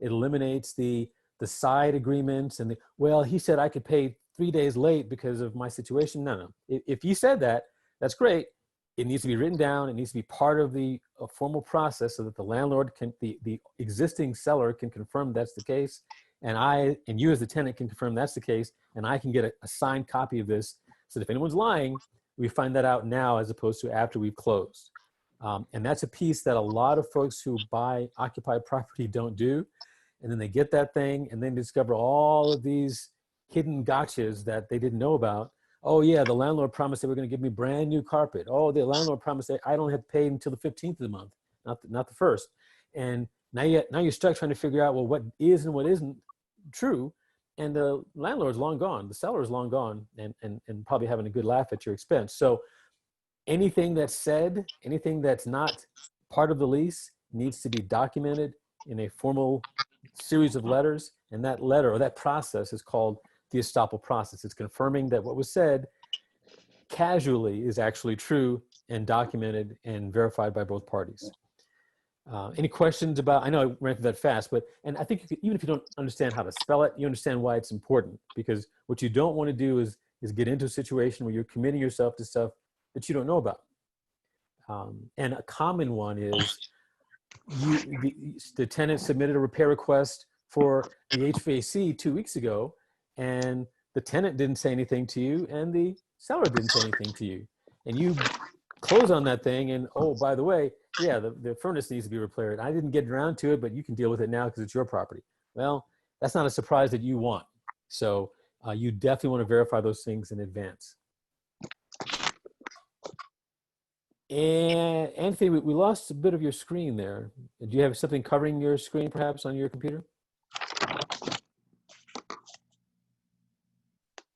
It eliminates the side agreements and he said I could pay 3 days late because of my situation. No. If you said that, that's great. It needs to be written down. It needs to be part of the formal process so that the landlord the existing seller can confirm that's the case. And you as the tenant can confirm that's the case. And I can get a signed copy of this. So that if anyone's lying, we find that out now as opposed to after we've closed. And that's a piece that a lot of folks who buy occupied property don't do. And then they get that thing and then discover all of these hidden gotchas that they didn't know about. Oh yeah, the landlord promised they were going to give me brand new carpet. Oh, the landlord promised that I don't have to pay until the 15th of the month, not the first. And now you're stuck trying to figure out, well, what is and what isn't true. And the landlord's long gone, the seller is long gone, and probably having a good laugh at your expense. So anything that's said, anything that's not part of the lease needs to be documented in a formal series of letters. And that letter or that process is called the estoppel process. It's confirming that what was said casually is actually true and documented and verified by both parties. Any questions about, I know I ran through that fast, but, and I think even if you don't understand how to spell it, you understand why it's important, because what you don't want to do is get into a situation where you're committing yourself to stuff that you don't know about. And a common one is the tenant submitted a repair request for the HVAC 2 weeks ago, and the tenant didn't say anything to you and the seller didn't say anything to you. And you close on that thing and, oh, by the way, yeah, the furnace needs to be repaired. I didn't get around to it, but you can deal with it now because it's your property. Well, that's not a surprise that you want. So you definitely want to verify those things in advance. And Anthony, we lost a bit of your screen there. Do you have something covering your screen perhaps on your computer?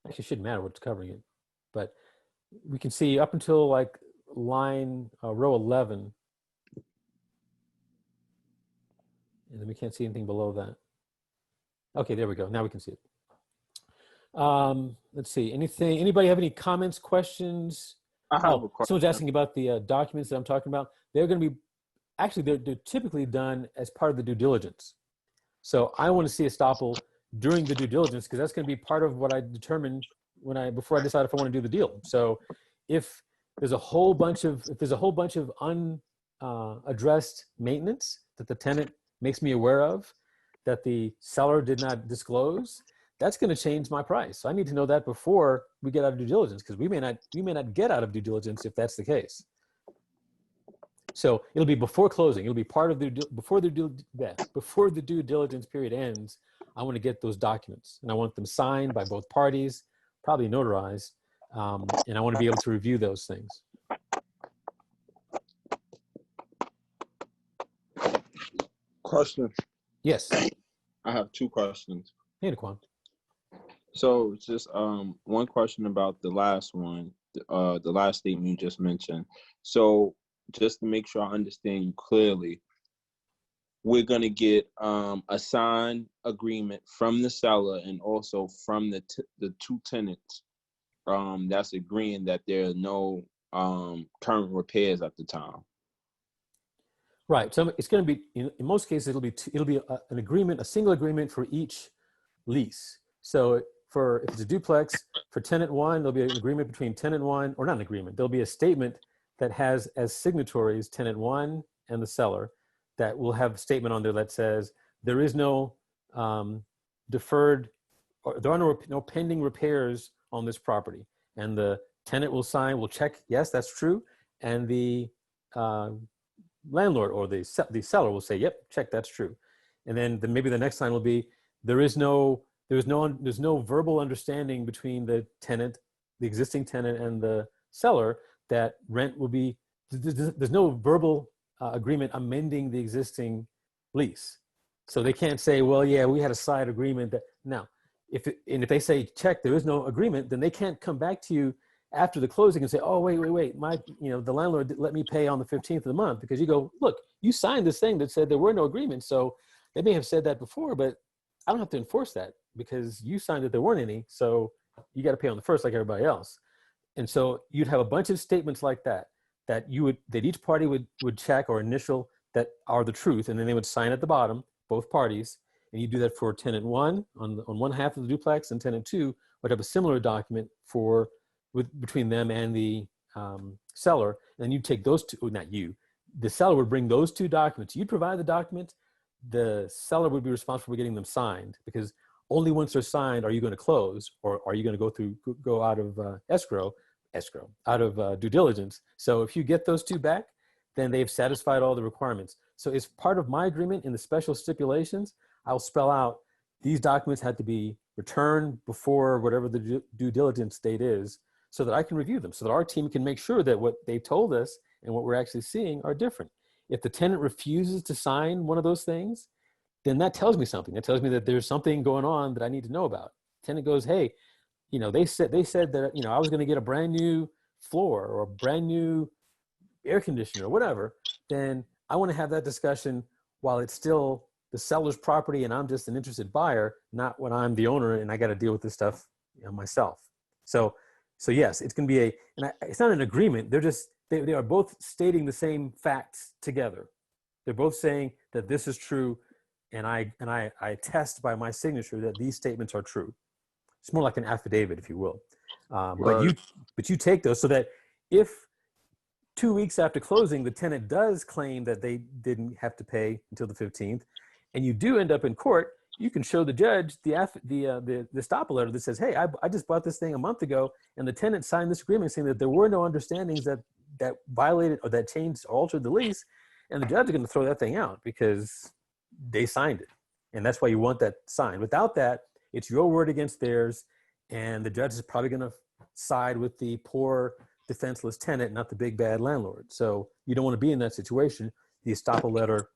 Actually, it shouldn't matter what's covering it, but we can see up until like line row 11. And then we can't see anything below that. Okay, there we go. Now we can see it. Let's see. Anybody have any comments, questions? I have a question. Someone's asking about the documents that I'm talking about. They're going to be, actually, they're typically done as part of the due diligence. So I want to see estoppel during the due diligence because that's going to be part of what I determine before I decide if I want to do the deal. So if there's a whole bunch of unaddressed maintenance that the tenant makes me aware of that the seller did not disclose, that's going to change my price. So I need to know that before we get out of due diligence, because we may not get out of due diligence if that's the case. So it'll be before closing. It'll be part of before the due diligence period ends. I want to get those documents and I want them signed by both parties, probably notarized, and I want to be able to review those things. Question. Yes. I have two questions. Hey, Naquan. So just one question about the last one, the last statement you just mentioned. So just to make sure I understand you clearly, we're going to get a signed agreement from the seller and also from the two tenants that's agreeing that there are no current repairs at the time. Right. So it's going to be, in most cases, it'll be an agreement, a single agreement for each lease. So if it's a duplex, for tenant one, there'll be an agreement between tenant one, or not an agreement, there'll be a statement that has as signatories tenant one and the seller that will have a statement on there that says there is no deferred, or there are no pending repairs on this property. And the tenant will check, yes, that's true. And the landlord or the seller will say, yep, check, that's true. And then maybe the next line will be, there's no verbal understanding between the existing tenant and the seller that rent will be, there's no verbal agreement amending the existing lease. So they can't say, well, yeah, we had a side agreement that, now, if they say, check, there is no agreement, then they can't come back to you after the closing and say, oh, wait, the landlord let me pay on the 15th of the month, because you go, look, you signed this thing that said there were no agreements. So they may have said that before, but I don't have to enforce that because you signed that there weren't any. So you got to pay on the first like everybody else. And so you'd have a bunch of statements like that each party would check or initial that are the truth. And then they would sign at the bottom, both parties. And you do that for tenant one on one half of the duplex, and tenant two would have a similar document between them and the seller. And then you take those two, not you, the seller would bring those two documents. You'd provide the document, the seller would be responsible for getting them signed, because only once they're signed are you going to close, or are you going to go out of out of due diligence. So if you get those two back, then they've satisfied all the requirements. So as part of my agreement in the special stipulations, I'll spell out these documents had to be returned before whatever the due diligence date is, so that I can review them, so that our team can make sure that what they told us and what we're actually seeing are different. If the tenant refuses to sign one of those things, then that tells me something. That tells me that there's something going on that I need to know about. Tenant goes, hey, they said that, I was going to get a brand new floor or a brand new air conditioner or whatever, then I want to have that discussion while it's still the seller's property and I'm just an interested buyer, not when I'm the owner and I got to deal with this stuff myself. So yes, it's going to be it's not an agreement. They're just, they are both stating the same facts together. They're both saying that this is true. And I attest by my signature that these statements are true. It's more like an affidavit, if you will. But you take those so that if 2 weeks after closing, the tenant does claim that they didn't have to pay until the 15th, and you do end up in court, you can show the judge the estoppel letter that says, hey, I just bought this thing a month ago, and the tenant signed this agreement saying that there were no understandings that violated or that changed or altered the lease, and the judge is going to throw that thing out because they signed it. And that's why you want that signed. Without that, it's your word against theirs, and the judge is probably going to side with the poor defenseless tenant, not the big bad landlord. So you don't want to be in that situation. The estoppel letter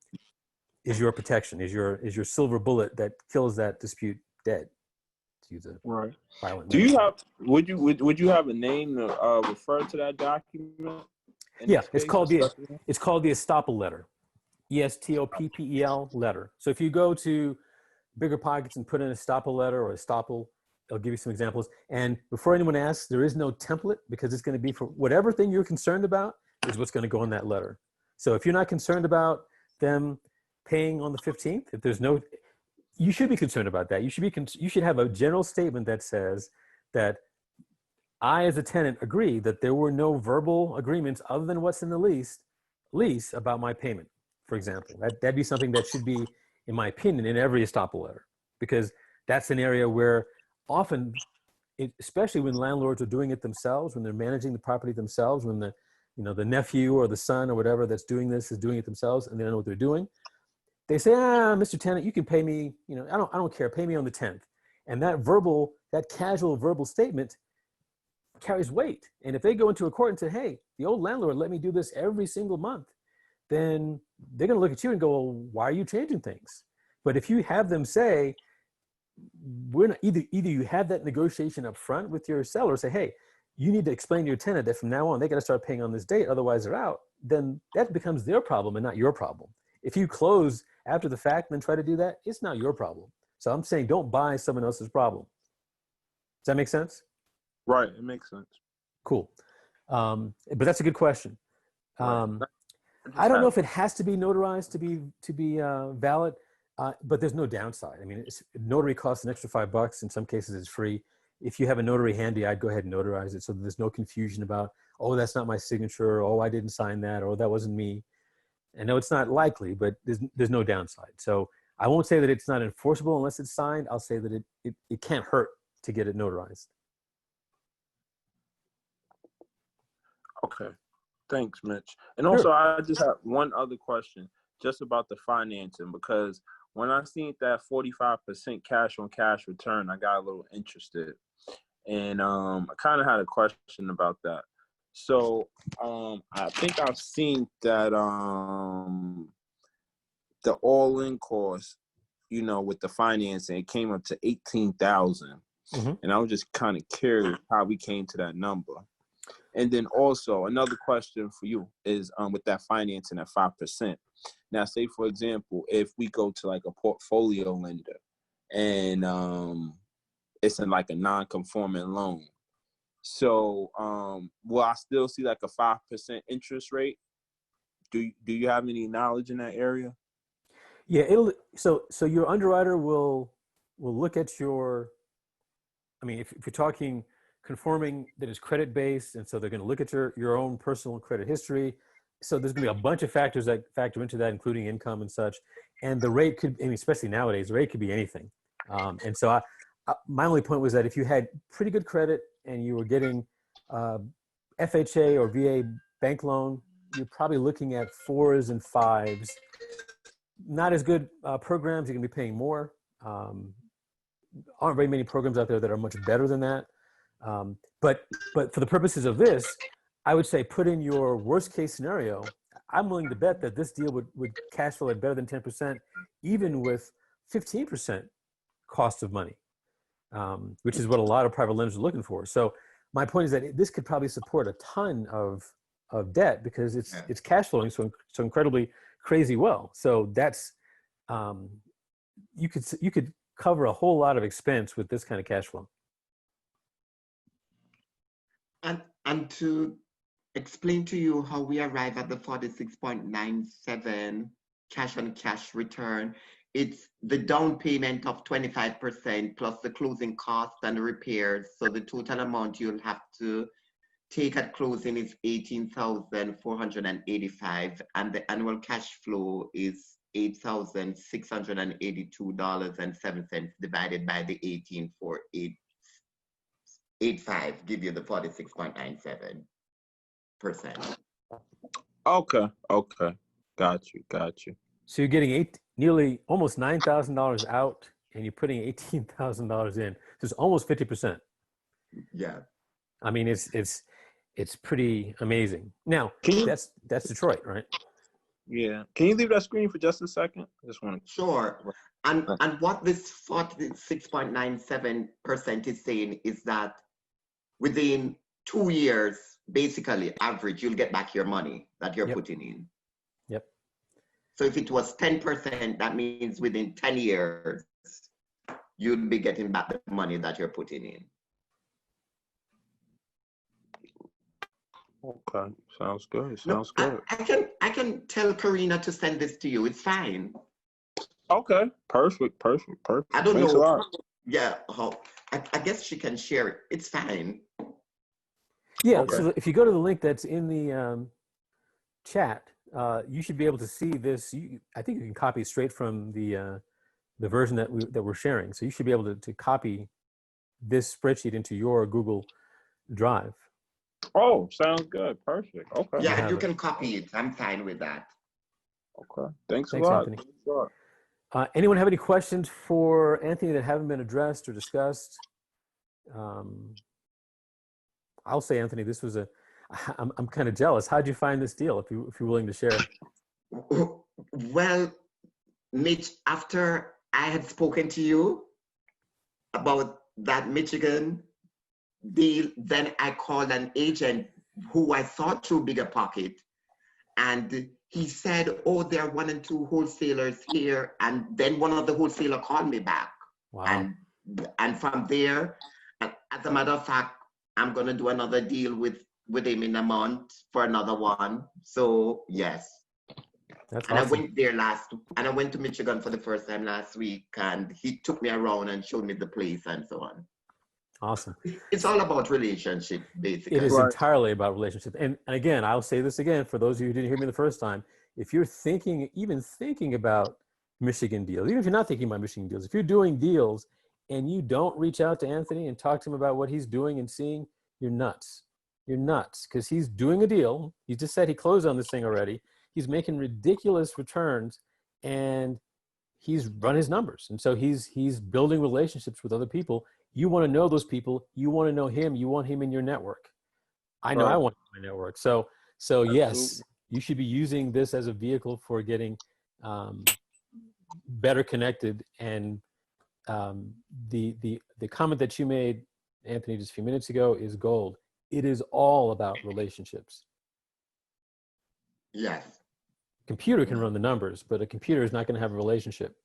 is your protection, is your silver bullet that kills that dispute dead. To use a violent Do you have would you have a name to refer to that document? Yeah, it's called the estoppel letter. ESTOPPEL letter. So if you go to Bigger Pockets and put in estoppel letter or estoppel, I'll give you some examples. And before anyone asks, there is no template because it's going to be for whatever thing you're concerned about is what's going to go in that letter. So if you're not concerned about them paying on the 15th, if there's no, you should be concerned about that. You should have a general statement that says that I, as a tenant, agree that there were no verbal agreements other than what's in the lease about my payment. For example, that'd be something that should be, in my opinion, in every estoppel letter, because that's an area where often, especially when landlords are doing it themselves, when they're managing the property themselves, when the nephew or the son or whatever that's doing this is doing it themselves and they don't know what they're doing, they say, Mr. Tenant, you can pay me, I don't care, pay me on the 10th. And that casual verbal statement carries weight. And if they go into a court and say, hey, the old landlord let me do this every single month, then they're going to look at you and go, well, why are you changing things? But if you have them say, we're not, either you have that negotiation up front with your seller, say, hey, you need to explain to your tenant that from now on, they got to start paying on this date, otherwise they're out, then that becomes their problem and not your problem. If you close after the fact and then try to do that, it's not your problem. So I'm saying don't buy someone else's problem. Does that make sense? Right, it makes sense. Cool. But that's a good question. I don't know if it has to be notarized to be valid, but there's no downside. I mean, notary costs an extra $5. In some cases, it's free. If you have a notary handy, I'd go ahead and notarize it so that there's no confusion about, oh, that's not my signature, or, oh, I didn't sign that, or that wasn't me. I know it's not likely, but there's no downside. So I won't say that it's not enforceable unless it's signed. I'll say that it can't hurt to get it notarized. Okay. Thanks, Mitch. And also, sure. I just have one other question just about the financing, because when I seen that 45% cash on cash return, I got a little interested. And I kind of had a question about that. So I think I've seen that the all-in cost, with the financing, it came up to $18,000. Mm-hmm. And I was just kind of curious how we came to that number. And then also another question for you is with that financing at 5%. Now, say, for example, if we go to like a portfolio lender and it's in like a non-conforming loan. So will I still see like a 5% interest rate? Do you have any knowledge in that area? Yeah, so your underwriter will look at your, I mean, if you're talking conforming that is credit-based, and so they're going to look at your own personal credit history. So there's going to be a bunch of factors that factor into that, including income and such. And the rate could, I mean, especially nowadays, the rate could be anything. And so my only point was that if you had pretty good credit and you were getting FHA or VA bank loan, you're probably looking at 4s and 5s. Not as good programs. You're going to be paying more. Aren't very many programs out there that are much better than that. But for the purposes of this, I would say put in your worst case scenario. I'm willing to bet that this deal would cash flow at better than 10%, even with 15% cost of money, which is what a lot of private lenders are looking for. So my point is that this could probably support a ton of debt because it's cash flowing so incredibly crazy well. So that's you could cover a whole lot of expense with this kind of cash flow. And to explain to you how we arrive at the 46.97 cash on cash return, it's the down payment of 25% plus the closing costs and repairs. So the total amount you'll have to take at closing is $18,485, and the annual cash flow is $8,682.07 divided by the 18,485, give you the 46.97%. Okay. Got you. So you're getting nearly almost $9,000 out, and you're putting $18,000 in. So it's almost 50%. Yeah. I mean, it's pretty amazing. Now, that's Detroit, right? Yeah. Can you leave that screen for just a second? I just want to. Sure. And what this 46.97% is saying is that within 2 years, basically average, you'll get back your money that you're putting in. Yep. So if it was 10%, that means within 10 years, you'll be getting back the money that you're putting in. Okay, sounds good. I can tell Karina to send this to you. It's fine. Okay, perfect. I don't Thanks know. a lot. Yeah, I guess she can share it. It's fine. Yeah. Okay. So if you go to the link that's in the chat, you should be able to see this. I think you can copy straight from the version that we're sharing. So you should be able to copy this spreadsheet into your Google Drive. Oh, sounds good. Perfect. Okay. Yeah, you can copy it. I'm fine with that. Okay. Thanks a Thanks, lot. Anthony. Thanks a lot. Anyone have any questions for Anthony that haven't been addressed or discussed? I'll say, Anthony, this was I'm kind of jealous. How'd you find this deal, if you're willing to share? Well, Mitch, after I had spoken to you about that Michigan deal, then I called an agent who I thought through Bigger Pocket, and he said, oh, there are 1 and 2 wholesalers here. And then one of the wholesaler called me back. Wow. And from there, as a matter of fact, I'm going to do another deal with him in a month for another one. So yes. That's and awesome. I went to Michigan for the first time last week, and he took me around and showed me the place and so on. Awesome. It's all about relationship, basically. It is entirely about relationship. And again, I'll say this again, for those of you who didn't hear me the first time, if you're even thinking about Michigan deals, even if you're not thinking about Michigan deals, if you're doing deals and you don't reach out to Anthony and talk to him about what he's doing and seeing, you're nuts. You're nuts, because he's doing a deal. He just said he closed on this thing already. He's making ridiculous returns, and he's run his numbers. And so he's building relationships with other people. You want to know those people. You want to know him. You want him in your network. I know I want him in my network. So yes, you should be using this as a vehicle for getting better connected. And the comment that you made, Anthony, just a few minutes ago is gold. It is all about relationships. Yes. Computer can run the numbers, but a computer is not going to have a relationship.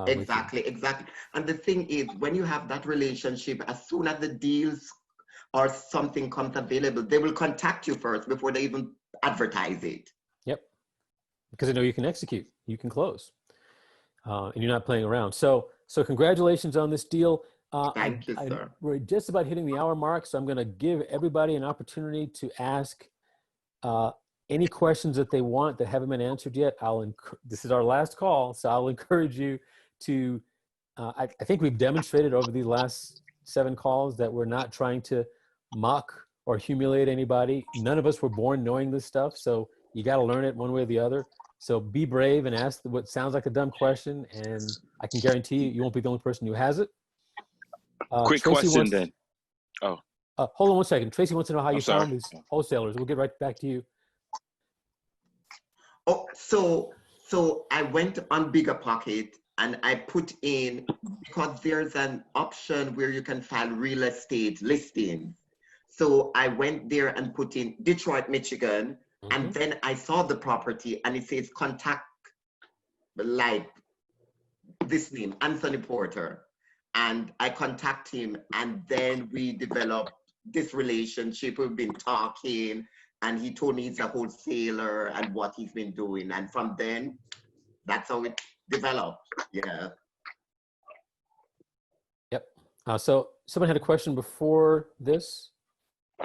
Exactly. And the thing is, when you have that relationship, as soon as the deals or something comes available, they will contact you first before they even advertise it. Yep. Because they know you can execute, you can close, and you're not playing around. So congratulations on this deal. Thank you, sir. We're just about hitting the hour mark, so I'm going to give everybody an opportunity to ask any questions that they want that haven't been answered yet. This is our last call, so I'll encourage you to, I think we've demonstrated over these last 7 calls that we're not trying to mock or humiliate anybody. None of us were born knowing this stuff, so You got to learn it one way or the other. So be brave and ask what sounds like a dumb question, and I can guarantee you, you won't be the only person who has it. Quick Tracy question wants, then. Oh, hold on one second. Tracy wants to know how you sorry. found these wholesalers. We'll get right back to you. Oh, so I went on Bigger Pocket and I put in, because there's an option where you can file real estate listings. So I went there and put in Detroit, Michigan, and then I saw the property and it says contact, like this name, Anthony Porter. And I contact him, and then we developed this relationship. We've been talking, and he told me he's a wholesaler and what he's been doing. And from then, that's how it developed. Yeah. Yep. So someone had a question before this.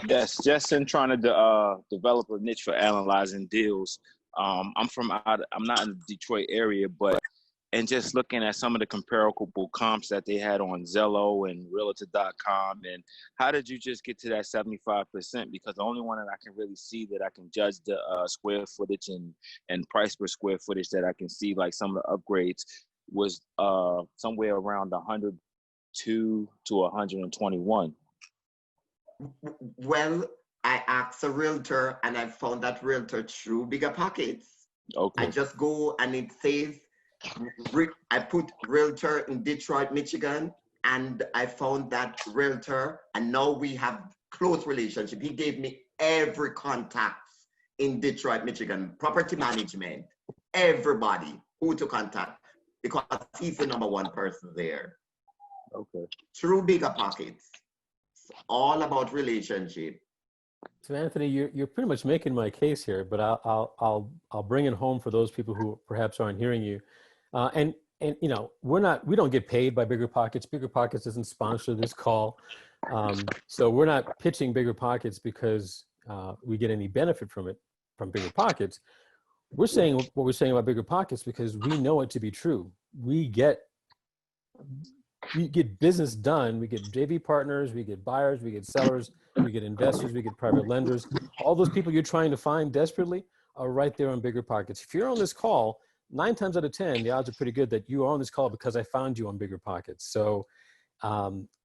yes, just in trying to develop a niche for analyzing deals. I'm not in the Detroit area, but and just looking at some of the comparable comps that they had on Zillow and Realtor.com, and how did you just get to that 75%? Because the only one that I can really see that I can judge the square footage and price per square footage that I can see, like some of the upgrades, was somewhere around 102 to 121. Well, I asked a realtor and I found that realtor through Bigger Pockets. Okay. I just go and it says, I put realtor in Detroit, Michigan, and I found that realtor, and now we have close relationship. He gave me every contact in Detroit, Michigan, property management, everybody who to contact, because he's the #1 person there. Okay. Through Bigger Pockets. It's all about relationship. So Anthony, you're pretty much making my case here, but I'll bring it home for those people who perhaps aren't hearing you. And you know, we don't get paid by Bigger Pockets. Bigger Pockets doesn't sponsor this call. So we're not pitching Bigger Pockets because we get any benefit from it, from Bigger Pockets. We're saying what we're saying about Bigger Pockets because we know it to be true. We get business done. We get JV partners, we get buyers, we get sellers, we get investors, we get private lenders. All those people you're trying to find desperately are right there on Bigger Pockets. If you're on this call, 9 times out of 10, the odds are pretty good that you are on this call because I found you on Bigger Pockets. So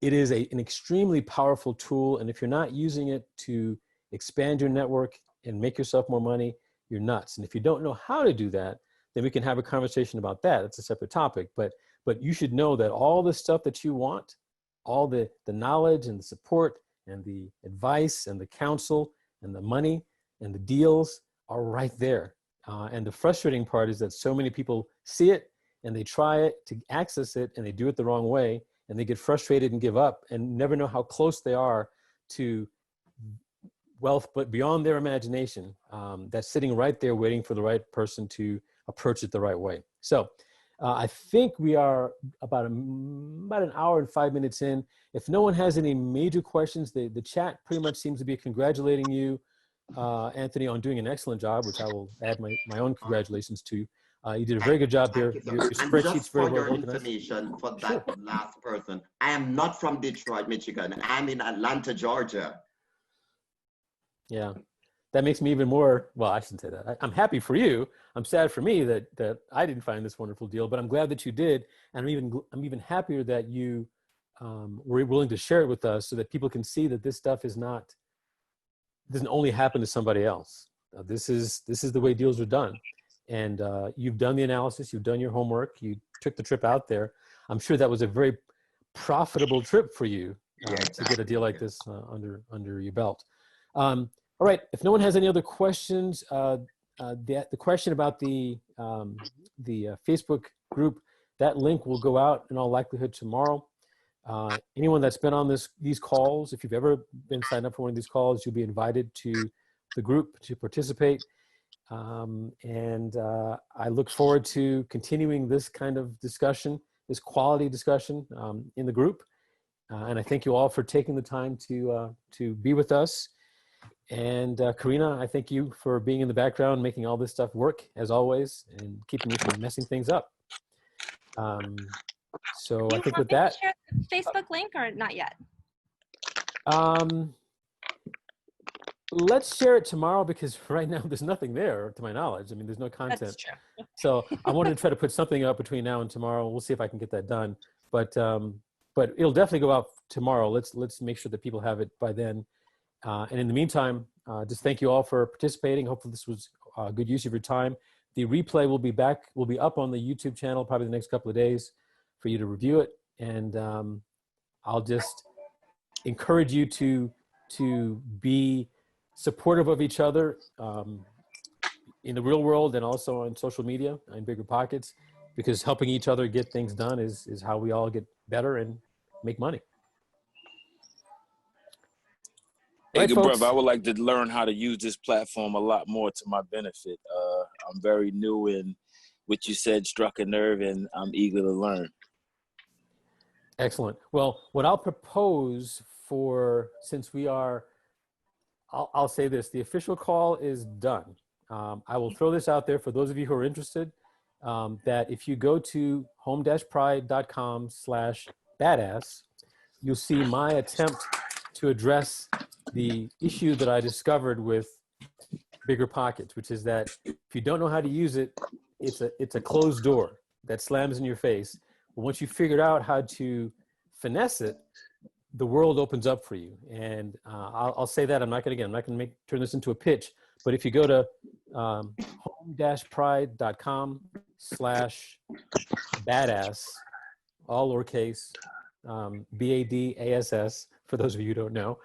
it is an extremely powerful tool. And if you're not using it to expand your network and make yourself more money, you're nuts. And if you don't know how to do that, then we can have a conversation about that. That's a separate topic. But you should know that all the stuff that you want, all the knowledge and the support and the advice and the counsel and the money and the deals are right there. And the frustrating part is that so many people see it and they try it to access it and they do it the wrong way and they get frustrated and give up and never know how close they are to wealth, but beyond their imagination, that's sitting right there waiting for the right person to approach it the right way. So I think we are about an hour and 5 minutes in. If no one has any major questions, the chat pretty much seems to be congratulating you, Anthony, on doing an excellent job, which I will add my own congratulations to. You did a very good job here. Your spreadsheet's very well organized. Information for that last person, I am not from Detroit, Michigan. I'm in Atlanta, Georgia. Yeah, that makes me even more, well, I shouldn't say that. I'm happy for you. I'm sad for me that I didn't find this wonderful deal, but I'm glad that you did. And I'm even happier that you were willing to share it with us so that people can see that this stuff doesn't only happen to somebody else. This is the way deals are done. And you've done the analysis, you've done your homework, you took the trip out there. I'm sure that was a very profitable trip for you to get a deal like this under your belt. All right, if no one has any other questions, the question about the Facebook group, that link will go out in all likelihood tomorrow. Anyone that's been on these calls, if you've ever been signed up for one of these calls, you'll be invited to the group to participate. And I look forward to continuing this kind of discussion, this quality discussion in the group. And I thank you all for taking the time to be with us. And Karina, I thank you for being in the background, making all this stuff work as always, and keeping me from messing things up. So I think with that, share the Facebook link or not yet? let's share it tomorrow because right now there's nothing there to my knowledge. I mean, there's no content. That's true. So I wanted to try to put something up between now and tomorrow. We'll see if I can get that done. But it'll definitely go out tomorrow. Let's make sure that people have it by then. And in the meantime, just thank you all for participating. Hopefully this was a good use of your time. The replay will be up on the YouTube channel probably the next couple of days for you to review it. And I'll just encourage you to be supportive of each other in the real world and also on social media and Bigger Pockets, because helping each other get things done is how we all get better and make money. Hey, Right, good folks? brother, I would like to learn how to use this platform a lot more to my benefit. I'm very new, and what you said struck a nerve, and I'm eager to learn. Excellent. Well, what I'll propose since we are, I'll say this, the official call is done. I will throw this out there for those of you who are interested, that if you go to home-pride.com/badass, you'll see my attempt to address the issue that I discovered with Bigger Pockets, which is that if you don't know how to use it, it's a closed door that slams in your face. But once you figured out how to finesse it, the world opens up for you. And I'll say that I'm not going to turn this into a pitch, but if you go to home-pride.com/badass, all lowercase, BADASS, for those of you who don't know,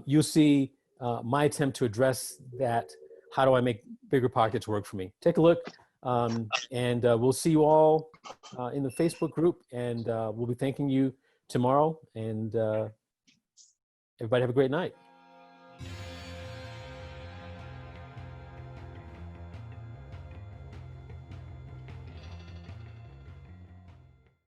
you'll see my attempt to address that. How do I make Bigger Pockets work for me? Take a look, and we'll see you all in the Facebook group, and we'll be thanking you tomorrow, and everybody have a great night.